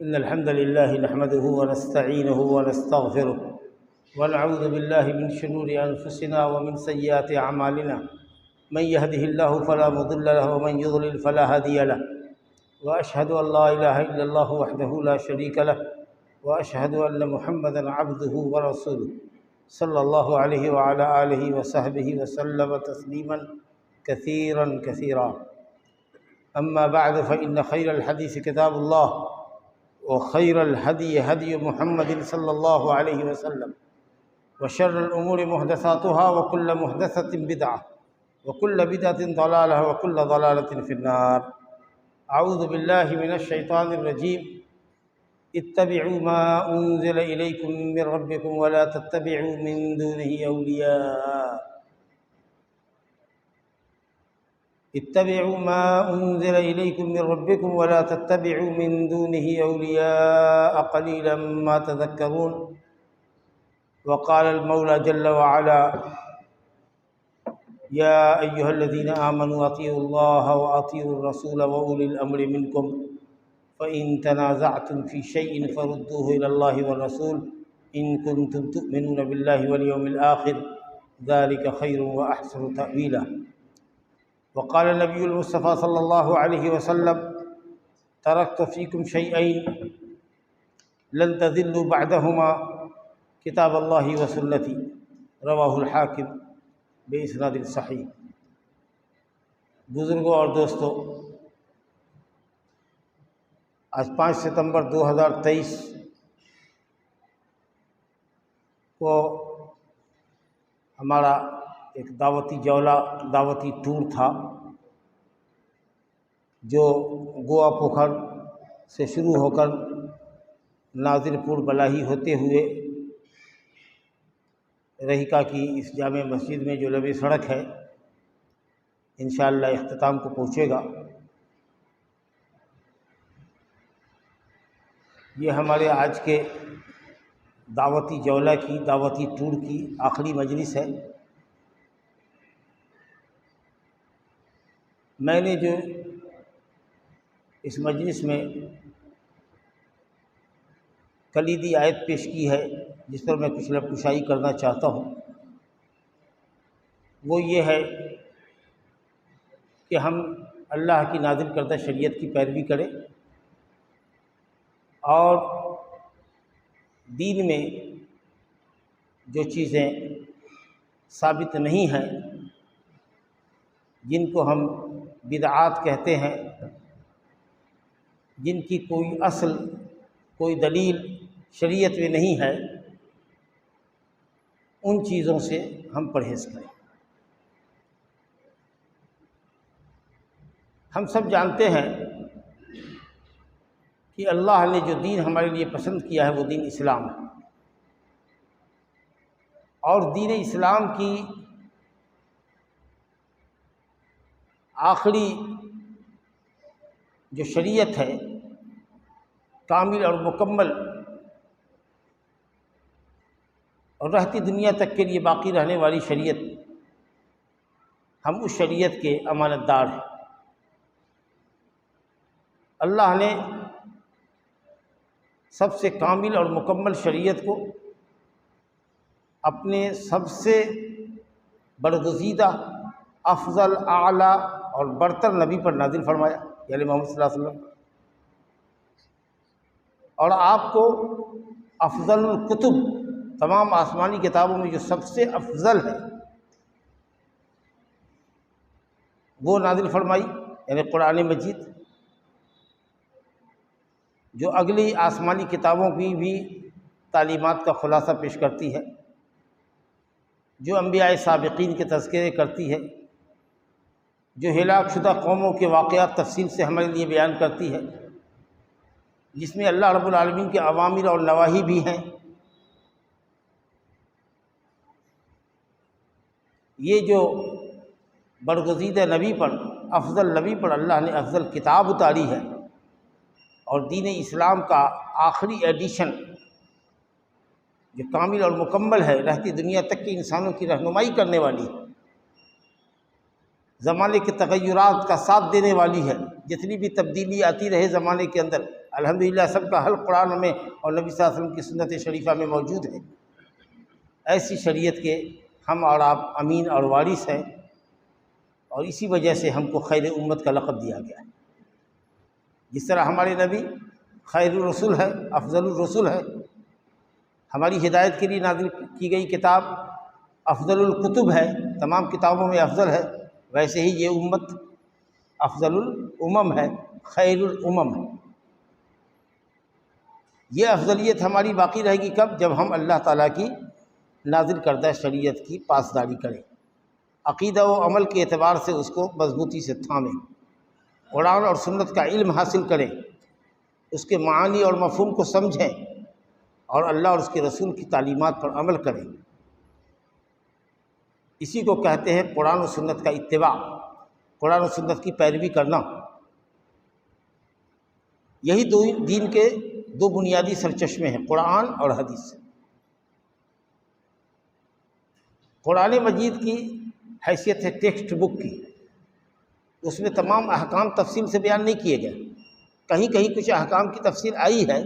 إن الحمد لله نحمده ونستعينه ونستغفره ونعوذ بالله من شرور أنفسنا ومن سيئات أعمالنا من يهده الله فلا مضل له ومن يضلل فلا هادي له وأشهد أن لا إله إلا الله وحده لا شريك له وأشهد أن محمدًا عبده ورسوله صلى الله عليه وعلى آله وصحبه وسلم تسليما كثيرا كثيرا أما بعد فإن خير الحديث كتاب الله وخير الهدي هدي محمد صلى الله عليه وسلم وشر الأمور محدثاتها وكل محدثة بدعة وكل بدعة ضلالة وكل ضلالة في النار. أعوذ بالله من الشيطان الرجيم. اتبعوا ما أنزل إليكم من ربكم ولا تتبعوا من دونه أولياء. اتبعوا ما أنزل إليكم من ربكم ولا تتبعوا من دونه أولياء قليلا ما تذكرون. وقال المولى جل وعلا: يا أيها الذين آمنوا أطيعوا الله وأطيعوا الرسول وأولي الأمر منكم فإن تنازعتم في شيء فردوه إلى الله والرسول إن كنتم تؤمنون بالله واليوم الآخر ذلك خير وأحسن تأويلا. وقال النبي المصطفى صلى الله عليه وسلم: تركت فيكم شيئين لن تضلوا بعدهما کتاب اللہ و سنتی. رواہ الحاکم باسناد صحیح. بزرگوں اور دوستوں، آج 5 ستمبر 2023 کو ہمارا ایک دعوتی جولہ، دعوتی ٹور تھا جو گوا پوکھر سے شروع ہو کر ناظر پور بلاہی ہوتے ہوئے رہیکا کی اس جامع مسجد میں جو لمبی سڑک ہے انشاءاللہ اختتام کو پہنچے گا. یہ ہمارے آج کے دعوتی جولہ کی، دعوتی ٹور کی آخری مجلس ہے. میں نے جو اس مجلس میں کلیدی آیت پیش کی ہے جس پر میں کچھ لفظ کرنا چاہتا ہوں، وہ یہ ہے کہ ہم اللہ کی نازل کردہ شریعت کی پیروی کریں اور دین میں جو چیزیں ثابت نہیں ہیں، جن کو ہم بدعات کہتے ہیں، جن کی کوئی اصل، کوئی دلیل شریعت میں نہیں ہے، ان چیزوں سے ہم پرہیز کریں. ہم سب جانتے ہیں کہ اللہ نے جو دین ہمارے لیے پسند کیا ہے وہ دین اسلام ہے، اور دین اسلام کی آخری جو شریعت ہے، کامل اور مکمل اور رہتی دنیا تک کے لیے باقی رہنے والی شریعت، ہم اس شریعت کے امانت دار ہیں. اللہ نے سب سے کامل اور مکمل شریعت کو اپنے سب سے برگزیدہ، افضل، اعلیٰ اور برتر نبی پر نازل فرمایا، یعنی محمد صلی اللہ علیہ وسلم. اور آپ کو افضل الکتب، تمام آسمانی کتابوں میں جو سب سے افضل ہے وہ نازل فرمائی، یعنی قرآن مجید، جو اگلی آسمانی کتابوں کی بھی تعلیمات کا خلاصہ پیش کرتی ہے، جو انبیاء سابقین کے تذکرے کرتی ہے، جو ہلاک شدہ قوموں کے واقعات تفصیل سے ہمارے لیے بیان کرتی ہے، جس میں اللہ رب العالمین کے اوامر اور نواہی بھی ہیں. یہ جو برگزیدہ نبی پر، افضل نبی پر اللہ نے افضل کتاب اتاری ہے، اور دین اسلام کا آخری ایڈیشن جو کامل اور مکمل ہے، رہتی دنیا تک کے انسانوں کی رہنمائی کرنے والی، زمانے کے تغیرات کا ساتھ دینے والی ہے، جتنی بھی تبدیلی آتی رہے زمانے کے اندر الحمدللہ سب کا حل قرآن میں اور نبی صلی اللہ علیہ وسلم کی سنت شریفہ میں موجود ہے۔ ایسی شریعت کے ہم اور آپ امین اور وارث ہیں، اور اسی وجہ سے ہم کو خیر امت کا لقب دیا گیا ہے۔ جس طرح ہمارے نبی خیر الرسول ہے، افضل الرسول ہے، ہماری ہدایت کے لیے نازل کی گئی کتاب افضل الکتب ہے، تمام کتابوں میں افضل ہے، ویسے ہی یہ امت افضل الامم ہے، خیر الامم ہے۔ یہ افضلیت ہماری باقی رہے گی کب؟ جب ہم اللہ تعالیٰ کی نازل کردہ شریعت کی پاسداری کریں، عقیدہ و عمل کے اعتبار سے اس کو مضبوطی سے تھامیں، قرآن اور سنت کا علم حاصل کریں، اس کے معانی اور مفہوم کو سمجھیں، اور اللہ اور اس کے رسول کی تعلیمات پر عمل کریں۔ اسی کو کہتے ہیں قرآن و سنت کا اتباع، قرآن و سنت کی پیروی کرنا۔ یہی دین کے دو بنیادی سرچشمے ہیں، قرآن اور حدیث۔ قرآن مجید کی حیثیت ہے ٹیکسٹ بک کی، اس میں تمام احکام تفصیل سے بیان نہیں کیے گئے، کہیں کہیں کچھ احکام کی تفصیل آئی ہے،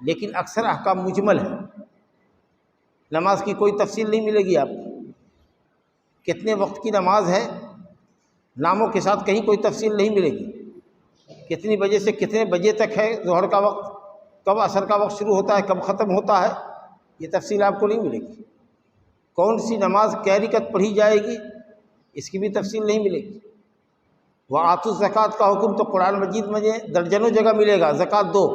لیکن اکثر احکام مجمل ہے۔ نماز کی کوئی تفصیل نہیں ملے گی آپ کو، کتنے وقت کی نماز ہے ناموں کے ساتھ کہیں کوئی تفصیل نہیں ملے گی، کتنی بجے سے کتنے بجے تک ہے ظہر کا وقت، کب عصر کا وقت شروع ہوتا ہے کب ختم ہوتا ہے، یہ تفصیل آپ کو نہیں ملے گی۔ کون سی نماز کیا رکعت پڑھی جائے گی، اس کی بھی تفصیل نہیں ملے گی۔ وآتوا الزکوٰۃ کا حکم تو قرآن مجید میں درجنوں جگہ ملے گا، زکوٰۃ دو،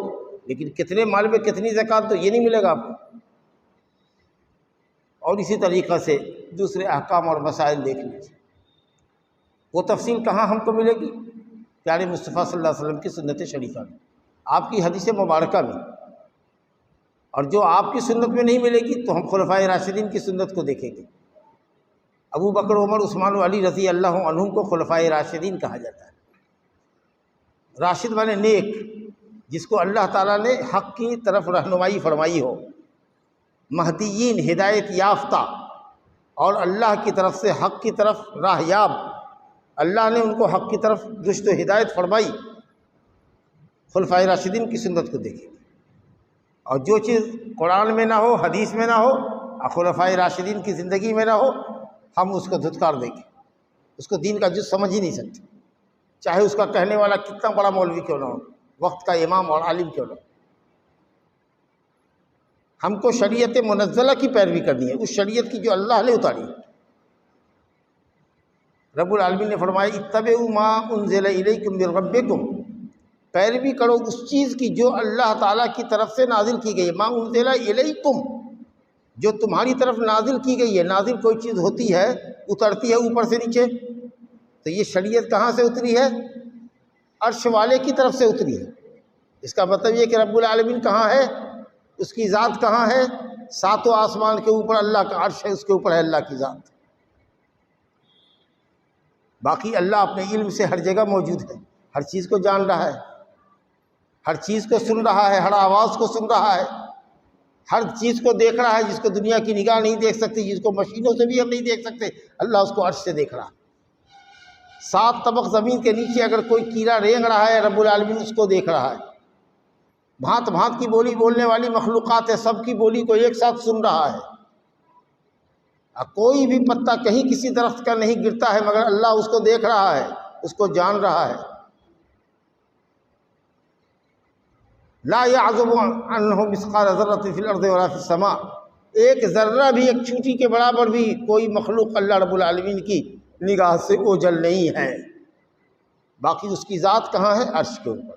لیکن کتنے مال میں کتنی زکوٰۃ دو یہ نہیں ملے گا آپ کو۔ اور اسی طریقہ سے دوسرے احکام اور مسائل دیکھ لیجیے، وہ تفصیل کہاں ہم کو ملے گی؟ پیارے مصطفیٰ صلی اللہ علیہ وسلم کی سنت شریفہ میں، آپ کی حدیث مبارکہ میں۔ اور جو آپ کی سنت میں نہیں ملے گی تو ہم خلفائے راشدین کی سنت کو دیکھیں گے۔ ابو بکر، عمر، عثمان و علی رضی اللہ عنہم کو خلفائے راشدین کہا جاتا ہے۔ راشد مانے نیک، جس کو اللہ تعالیٰ نے حق کی طرف رہنمائی فرمائی ہو، مہدیین ہدایت یافتہ، اور اللہ کی طرف سے حق کی طرف راہ یاب، اللہ نے ان کو حق کی طرف رشد و ہدایت فرمائی۔ خلفائے راشدین کی سنت کو دیکھیں، اور جو چیز قرآن میں نہ ہو، حدیث میں نہ ہو، اور خلفائے راشدین کی زندگی میں نہ ہو، ہم اس کو دھتکار دیں گے، اس کو دین کا جز سمجھ ہی نہیں سکتے، چاہے اس کا کہنے والا کتنا بڑا مولوی کیوں نہ ہو، وقت کا امام اور عالم کیوں نہ ہو۔ ہم کو شریعت منزلہ کی پیروی کرنی ہے، اس شریعت کی جو اللہ نے اتاری ہے۔ رب العالمین نے فرمایا اتبعوا ما انزل الیکم من ربکم، پیروی کرو اس چیز کی جو اللہ تعالیٰ کی طرف سے نازل کی گئی ہے۔ ما انزل الیکم، جو تمہاری طرف نازل کی گئی ہے۔ نازل کوئی چیز ہوتی ہے اترتی ہے اوپر سے نیچے، تو یہ شریعت کہاں سے اتری ہے؟ عرش والے کی طرف سے اتری ہے۔ اس کا مطلب یہ کہ رب العالمین کہاں ہے، اس کی ذات کہاں ہے؟ ساتوں آسمان کے اوپر اللہ کا عرش ہے، اس کے اوپر ہے اللہ کی ذات۔ باقی اللہ اپنے علم سے ہر جگہ موجود ہے، ہر چیز کو جان رہا ہے، ہر چیز کو سن رہا ہے، ہر آواز کو سن رہا ہے، ہر چیز کو دیکھ رہا ہے، جس کو دنیا کی نگاہ نہیں دیکھ سکتی، جس کو مشینوں سے بھی ہم نہیں دیکھ سکتے، اللہ اس کو عرش سے دیکھ رہا ہے۔ 7 طبق زمین کے نیچے اگر کوئی کیڑا رینگ رہا ہے، رب العالمین اس کو دیکھ رہا ہے۔ بھانت بھانت کی بولی بولنے والی مخلوقات ہے، سب کی بولی کو ایک ساتھ سن رہا ہے۔ کوئی بھی پتا کہیں کسی درخت کا نہیں گرتا ہے مگر اللہ اس کو دیکھ رہا ہے، اس کو جان رہا ہے۔ لا يعزب عنه مثقال ذرة في الارض ولا في السماء، ایک ذرہ بھی، ایک چونٹی کے برابر بھی کوئی مخلوق اللہ رب العالمین کی نگاہ سے اوجھل نہیں ہے۔ باقی اس کی ذات کہاں ہے؟ عرش کے اوپر۔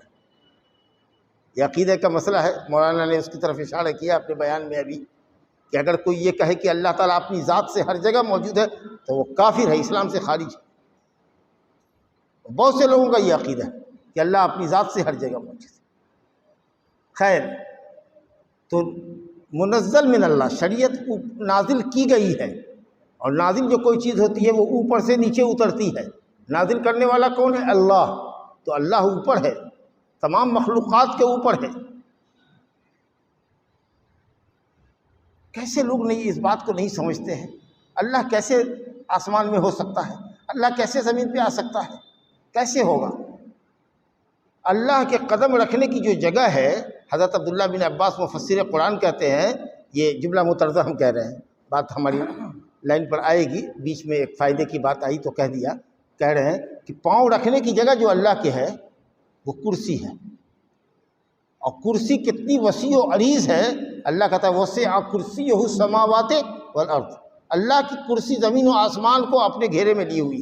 یہ عقیدہ کا مسئلہ ہے، مولانا نے اس کی طرف اشارہ کیا اپنے بیان میں ابھی، کہ اگر کوئی یہ کہے کہ اللہ تعالیٰ اپنی ذات سے ہر جگہ موجود ہے تو وہ کافر ہے، اسلام سے خارج ہے۔ بہت سے لوگوں کا یہ عقیدہ ہے کہ اللہ اپنی ذات سے ہر جگہ موجود ہے۔ خیر، تو منزل من اللہ، شریعت نازل کی گئی ہے، اور نازل جو کوئی چیز ہوتی ہے وہ اوپر سے نیچے اترتی ہے۔ نازل کرنے والا کون ہے؟ اللہ۔ تو اللہ اوپر ہے، تمام مخلوقات کے اوپر ہے۔ کیسے لوگ نہیں اس بات کو نہیں سمجھتے ہیں؟ اللہ کیسے آسمان میں ہو سکتا ہے؟ اللہ کیسے زمین پہ آ سکتا ہے؟ کیسے ہوگا؟ اللہ کے قدم رکھنے کی جو جگہ ہے، حضرت عبداللہ بن عباس مفسر قرآن کہتے ہیں، یہ جملہ مترجہ ہم کہہ رہے ہیں، بات ہماری لائن پر آئے گی، بیچ میں ایک فائدے کی بات آئی تو کہہ دیا، کہہ رہے ہیں کہ پاؤں رکھنے کی جگہ جو اللہ کے ہے وہ کرسی ہے، اور کرسی کتنی وسیع و عریض ہے، اللہ کہتا ہے وسع کرسیہ السماوات والارض، اللہ کی کرسی زمین و آسمان کو اپنے گھیرے میں لی ہوئی،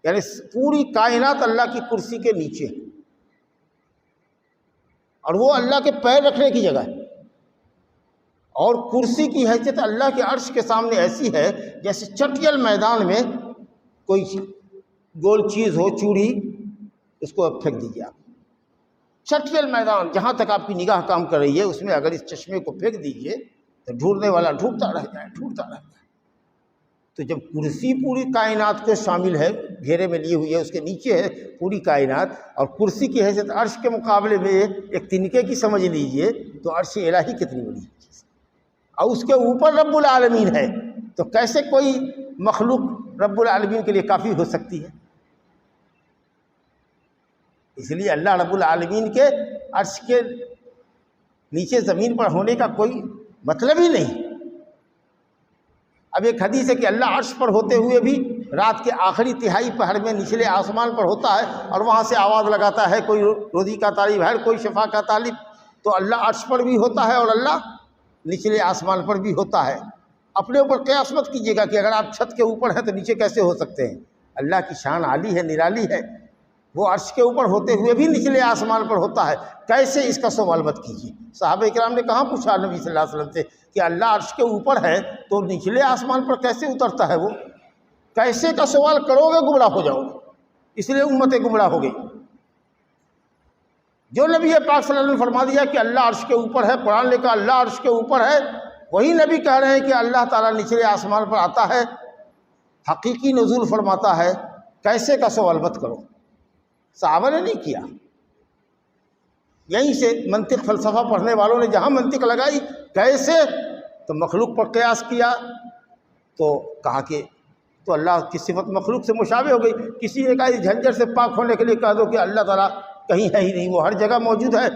یعنی پوری کائنات اللہ کی کرسی کے نیچے، اور وہ اللہ کے پیر رکھنے کی جگہ ہے، اور کرسی کی حیثیت اللہ کے عرش کے سامنے ایسی ہے جیسے چٹیل میدان میں کوئی گول چیز ہو، چوڑی، اس کو اب پھینک دیجیے آپ، چٹیل میدان جہاں تک آپ کی نگاہ کام کر رہی ہے، اس میں اگر اس چشمے کو پھینک دیجیے تو ڈھونڈنے والا ڈھونڈتا رہ جائے، ڈھونڈتا رہ جائے۔ تو جب کرسی پوری کائنات کو شامل ہے، گھیرے میں لی ہوئی ہے، اس کے نیچے ہے پوری کائنات، اور کرسی کی حیثیت عرش کے مقابلے میں ایک تنکے کی سمجھ لیجئے، تو عرش الہی کتنی بڑی چیز، اور اس کے اوپر رب العالمین ہے، تو کیسے کوئی مخلوق رب العالمین کے لیے کافی ہو سکتی ہے؟ اس لیے اللہ رب العالمین کے عرش کے نیچے زمین پر ہونے کا کوئی مطلب ہی نہیں۔ اب ایک حدیث ہے کہ اللہ عرش پر ہوتے ہوئے بھی رات کے آخری تہائی پہر میں نچلے آسمان پر ہوتا ہے، اور وہاں سے آواز لگاتا ہے کوئی روزی کا طالب ہے، کوئی شفا کا طالب، تو اللہ عرش پر بھی ہوتا ہے اور اللہ نچلے آسمان پر بھی ہوتا ہے۔ اپنے اوپر قیاس مت کیجیے گا کہ اگر آپ چھت کے اوپر ہیں تو نیچے کیسے ہو سکتے ہیں۔ اللہ کی شان عالی ہے، نرالی ہے، وہ عرش کے اوپر ہوتے ہوئے بھی نچلے آسمان پر ہوتا ہے، کیسے؟ اس کا سوال مت کیجیے۔ صحابہ کرام نے کہاں پوچھا نبی صلی اللہ علیہ وسلم سے کہ اللہ عرش کے اوپر ہے تو نچلے آسمان پر کیسے اترتا ہے وہ؟ کیسے کا سوال کرو گے گمراہ ہو جاؤ گے، اس لیے امتیں گمراہ ہو گئی۔ جو نبی پاک صلی اللہ علیہ وسلم نے فرما دیا کہ اللہ عرش کے اوپر ہے، قرآن لکھا اللہ عرش کے اوپر ہے، وہی نبی کہہ رہے ہیں کہ اللہ تعالیٰ نچلے آسمان پر آتا ہے، حقیقی نزول فرماتا ہے، کیسے کا سوال مت کرو۔ صحابہ نے نہیں کیا، یہیں سے منطق فلسفہ پڑھنے والوں نے جہاں منطق لگائی کیسے، تو مخلوق پر قیاس کیا، تو کہا کہ تو اللہ کی صفت مخلوق سے مشابہ ہو گئی۔ کسی نے کہا اس جھنجھٹ سے پاک ہونے کے لیے کہہ دو کہ اللہ تعالیٰ کہیں ہے ہی نہیں، وہ ہر جگہ موجود ہے،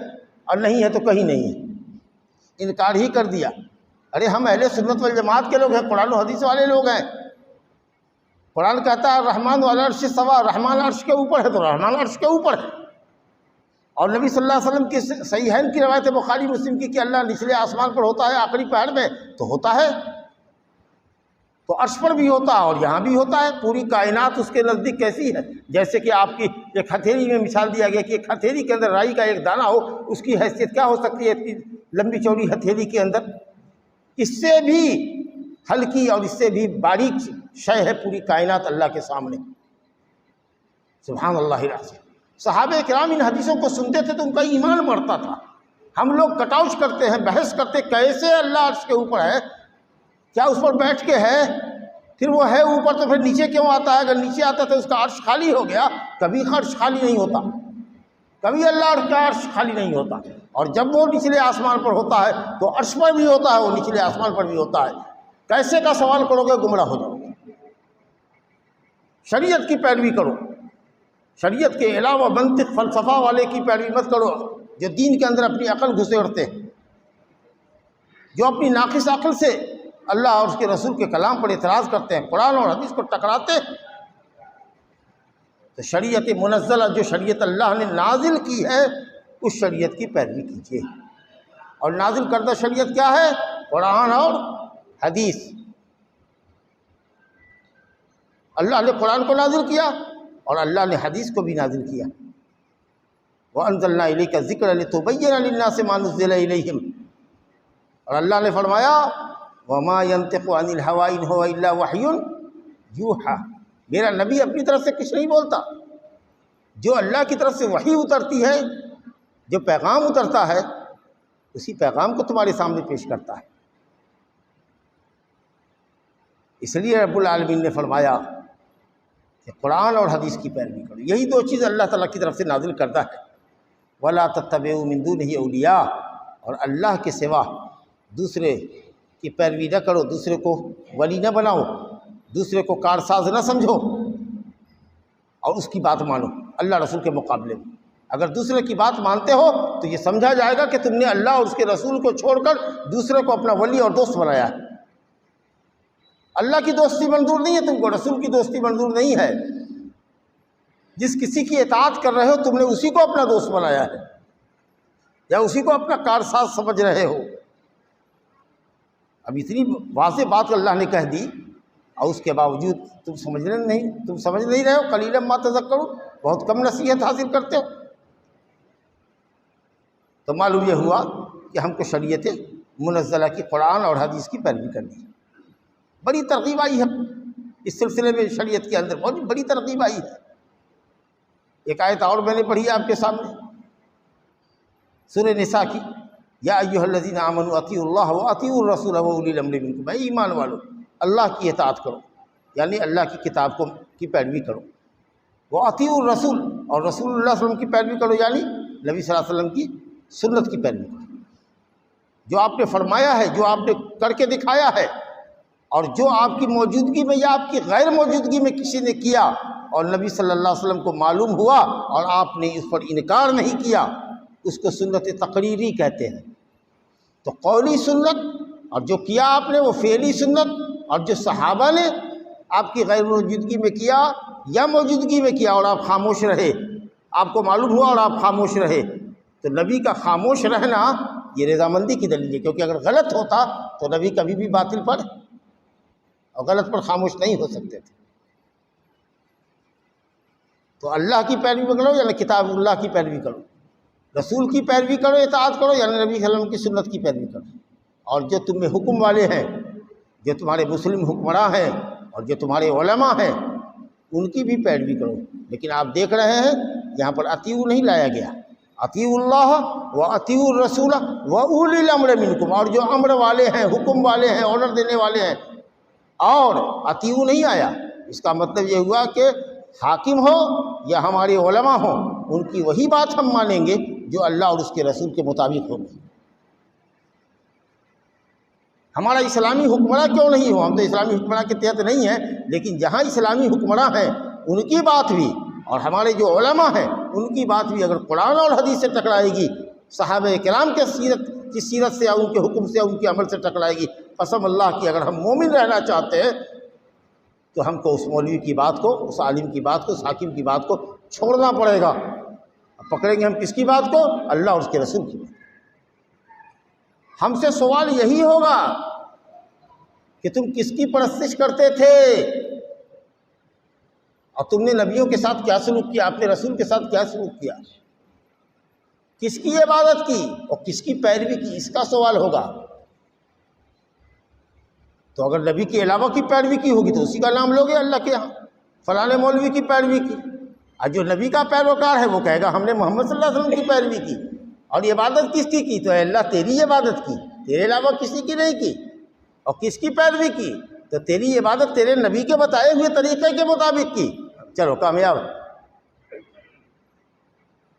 اور نہیں ہے تو کہیں نہیں ہے، انکار ہی کر دیا۔ ارے ہم اہل سنت والجماعت کے لوگ ہیں، قرآن و حدیث والے لوگ ہیں۔ قرآن کہتا ہے رحمان علی العرش استویٰ، رحمان عرش کے اوپر ہے تو رحمان عرش کے اوپر ہے، اور نبی صلی اللہ علیہ وسلم کی صحیحین کی روایت بخاری مسلم کی کہ اللہ نچلے آسمان پر ہوتا ہے آخری پہر میں، تو ہوتا ہے، تو عرش پر بھی ہوتا ہے اور یہاں بھی ہوتا ہے۔ پوری کائنات اس کے نزدیک کیسی ہے؟ جیسے کہ آپ کی ایک ہتھیلی میں مثال دیا گیا کہ ایک ہتھیلی کے اندر رائی کا ایک دانہ ہو، اس کی حیثیت کیا ہو سکتی ہے اتنی لمبی چوڑی ہتھیلی کے اندر؟ اس سے بھی ہلکی اور اس سے بھی باریک شے ہے پوری کائنات اللہ کے سامنے، سبحان اللہ العظیم۔ صحابہ کرام ان حدیثوں کو سنتے تھے تو ان کا ایمان بڑھتا تھا۔ ہم لوگ کٹاؤچ کرتے ہیں، بحث کرتے کیسے اللہ عرش کے اوپر ہے، کیا اس پر بیٹھ کے ہے؟ پھر وہ ہے اوپر تو پھر نیچے کیوں آتا ہے؟ اگر نیچے آتا تو اس کا عرش خالی ہو گیا، کبھی عرش خالی نہیں ہوتا، کبھی اللہ کا عرش خالی نہیں ہوتا، اور جب وہ نچلے آسمان پر ہوتا ہے تو عرش پر بھی ہوتا ہے، وہ نچلے آسمان پر بھی ہوتا ہے۔ کیسے کا سوال کرو گے گمراہ ہو جاؤ گے۔ شریعت کی پیروی کرو، شریعت کے علاوہ منطق فلسفہ والے کی پیروی مت کرو، جو دین کے اندر اپنی عقل گھسیڑتے ہیں، جو اپنی ناقص عقل سے اللہ اور اس کے رسول کے کلام پر اعتراض کرتے ہیں، قرآن اور حدیث کو ٹکراتے ہیں۔ تو شریعت منزلہ جو شریعت اللہ نے نازل کی ہے، اس شریعت کی پیروی کیجیے، اور نازل کردہ شریعت کیا ہے؟ قرآن اور حدیث۔ اللہ نے قرآن کو نازل کیا اور اللہ نے حدیث کو بھی نازل کیا۔ وَأَنزَلْنَا إِلَيْكَ الذِّكْرَ لِتُبَيِّنَ لِلنَّاسِ مَا نُزِّلَ إِلَيْهِمْ، اور اللہ نے فرمایا وَمَا يَنطِقُ عَنِ الْهَوَىٰ إِنْ هُوَ إِلَّا وَحْيٌ يُوحَىٰ، میرا نبی اپنی طرف سے کچھ نہیں بولتا، جو اللہ کی طرف سے وحی اترتی ہے، جو پیغام اترتا ہے، اسی پیغام کو تمہارے سامنے پیش کرتا ہے۔ اس لیے رب العالمین نے فرمایا کہ قرآن اور حدیث کی پیروی کرو، یہی دو چیز اللہ تعالیٰ کی طرف سے نازل کرتا ہے۔ وَلَا تَتَّبِعُوا مِن دُونِهِ أَوْلِيَاءَ، اور اللہ کے سوا دوسرے کی پیروی نہ کرو، دوسرے کو ولی نہ بناؤ، دوسرے کو کارساز نہ سمجھو۔ اور اس کی بات مانو اللہ رسول کے مقابلے میں۔ اگر دوسرے کی بات مانتے ہو تو یہ سمجھا جائے گا کہ تم نے اللہ اور اس کے رسول کو چھوڑ کر دوسرے کو اپنا ولی اور دوست بنایا ہے۔ اللہ کی دوستی منظور نہیں ہے تم کو، رسول کی دوستی منظور نہیں ہے۔ جس کسی کی اطاعت کر رہے ہو تم نے اسی کو اپنا دوست بنایا ہے یا اسی کو اپنا کارساز سمجھ رہے ہو۔ اب اتنی واضح بات اللہ نے کہہ دی اور اس کے باوجود تم سمجھ نہیں رہے ہو۔ قلیلا ما تذکرون، بہت کم نصیحت حاصل کرتے ہو۔ تو معلوم یہ ہوا کہ ہم کو شریعت منزلہ کی قرآن اور حدیث کی پیروی کرنی ہے۔ بڑی ترغیب آئی ہے اس سلسلے میں، شریعت کے اندر بہت بڑی ترغیب آئی ہے۔ ایک آیت اور میں نے پڑھی ہے آپ کے سامنے، سورہ نساء کی، یا ایھا الذین آمنوا اطیعوا اللہ واطیعوا الرسول واولی الامر منکم، اے ایمان والو اللہ کی اطاعت کرو، یعنی اللہ کی کتاب کی پیروی کرو، واطیعوا الرسول، اور رسول اللہ صلی اللہ علیہ وسلم کی پیروی کرو، یعنی نبی صلی اللہ علیہ وسلم کی سنت کی پیروی کرو۔ جو آپ نے فرمایا ہے، جو آپ نے کر کے دکھایا ہے، اور جو آپ کی موجودگی میں یا آپ کی غیر موجودگی میں کسی نے کیا اور نبی صلی اللہ علیہ وسلم کو معلوم ہوا اور آپ نے اس پر انکار نہیں کیا، اس کو سنت تقریری کہتے ہیں۔ تو قولی سنت، اور جو کیا آپ نے وہ فعلی سنت، اور جو صحابہ نے آپ کی غیر موجودگی میں کیا یا موجودگی میں کیا اور آپ خاموش رہے، آپ کو معلوم ہوا اور آپ خاموش رہے، تو نبی کا خاموش رہنا یہ رضامندی کی دلیل ہے، کیونکہ اگر غلط ہوتا تو نبی کبھی بھی باطل پر اور غلط پر خاموش نہیں ہو سکتے تھے۔ تو اللہ کی پیروی کرو یعنی کتاب اللہ کی پیروی کرو، رسول کی پیروی کرو، اطاعت کرو، یعنی نبی صلی اللہ علیہ وسلم کی سنت کی پیروی کرو۔ اور جو تم میں حکم والے ہیں، جو تمہارے مسلم حکمراں ہیں اور جو تمہارے علماء ہیں، ان کی بھی پیروی کرو۔ لیکن آپ دیکھ رہے ہیں یہاں پر اطیعوا نہیں لایا گیا، اطیعوا اللہ و اطیعوا الرسول و اولی الامر منکم، اور جو امر والے ہیں، حکم والے ہیں، آرڈر دینے والے ہیں، اور اطیعوا نہیں آیا۔ اس کا مطلب یہ ہوا کہ حاکم ہو یا ہمارے علماء ہوں، ان کی وہی بات ہم مانیں گے جو اللہ اور اس کے رسول کے مطابق ہوگی۔ ہمارا اسلامی حکمراں کیوں نہیں ہو، ہم تو اسلامی حکمراں کے تحت نہیں ہیں، لیکن جہاں اسلامی حکمراں ہیں ان کی بات بھی اور ہمارے جو علماء ہیں ان کی بات بھی اگر قرآن اور حدیث سے ٹکرائے گی، صحابہ کرام کے سیرت سے یا ان کے حکم سے یا ان کے عمل سے ٹکرائے گی، قسم اللہ کی اگر ہم مومن رہنا چاہتے ہیں تو ہم کو اس مولوی کی بات کو، اس عالم کی بات کو، اس حاکم کی بات کو چھوڑنا پڑے گا۔ پکڑیں گے ہم کس کی بات کو؟ اللہ اور اس کے رسول کی بات۔ ہم سے سوال یہی ہوگا کہ تم کس کی پرستش کرتے تھے اور تم نے نبیوں کے ساتھ کیا سلوک کیا، اپنے رسول کے ساتھ کیا سلوک کیا، کس کی عبادت کی اور کس کی پیروی کی، اس کا سوال ہوگا۔ تو اگر نبی کے علاوہ کی پیروی کی ہوگی تو اسی کا نام لوگے اللہ کے ہاں، فلاں مولوی کی پیروی کی۔ اور جو نبی کا پیروکار ہے وہ کہے گا ہم نے محمد صلی اللہ علیہ وسلم کی پیروی کی۔ اور عبادت کس کی تو اے اللہ تیری عبادت کی، تیرے علاوہ کسی کی نہیں کی۔ اور کس کی پیروی کی؟ تو تیری عبادت تیرے نبی کے بتائے ہوئے طریقے کے مطابق کی۔ چلو کامیاب۔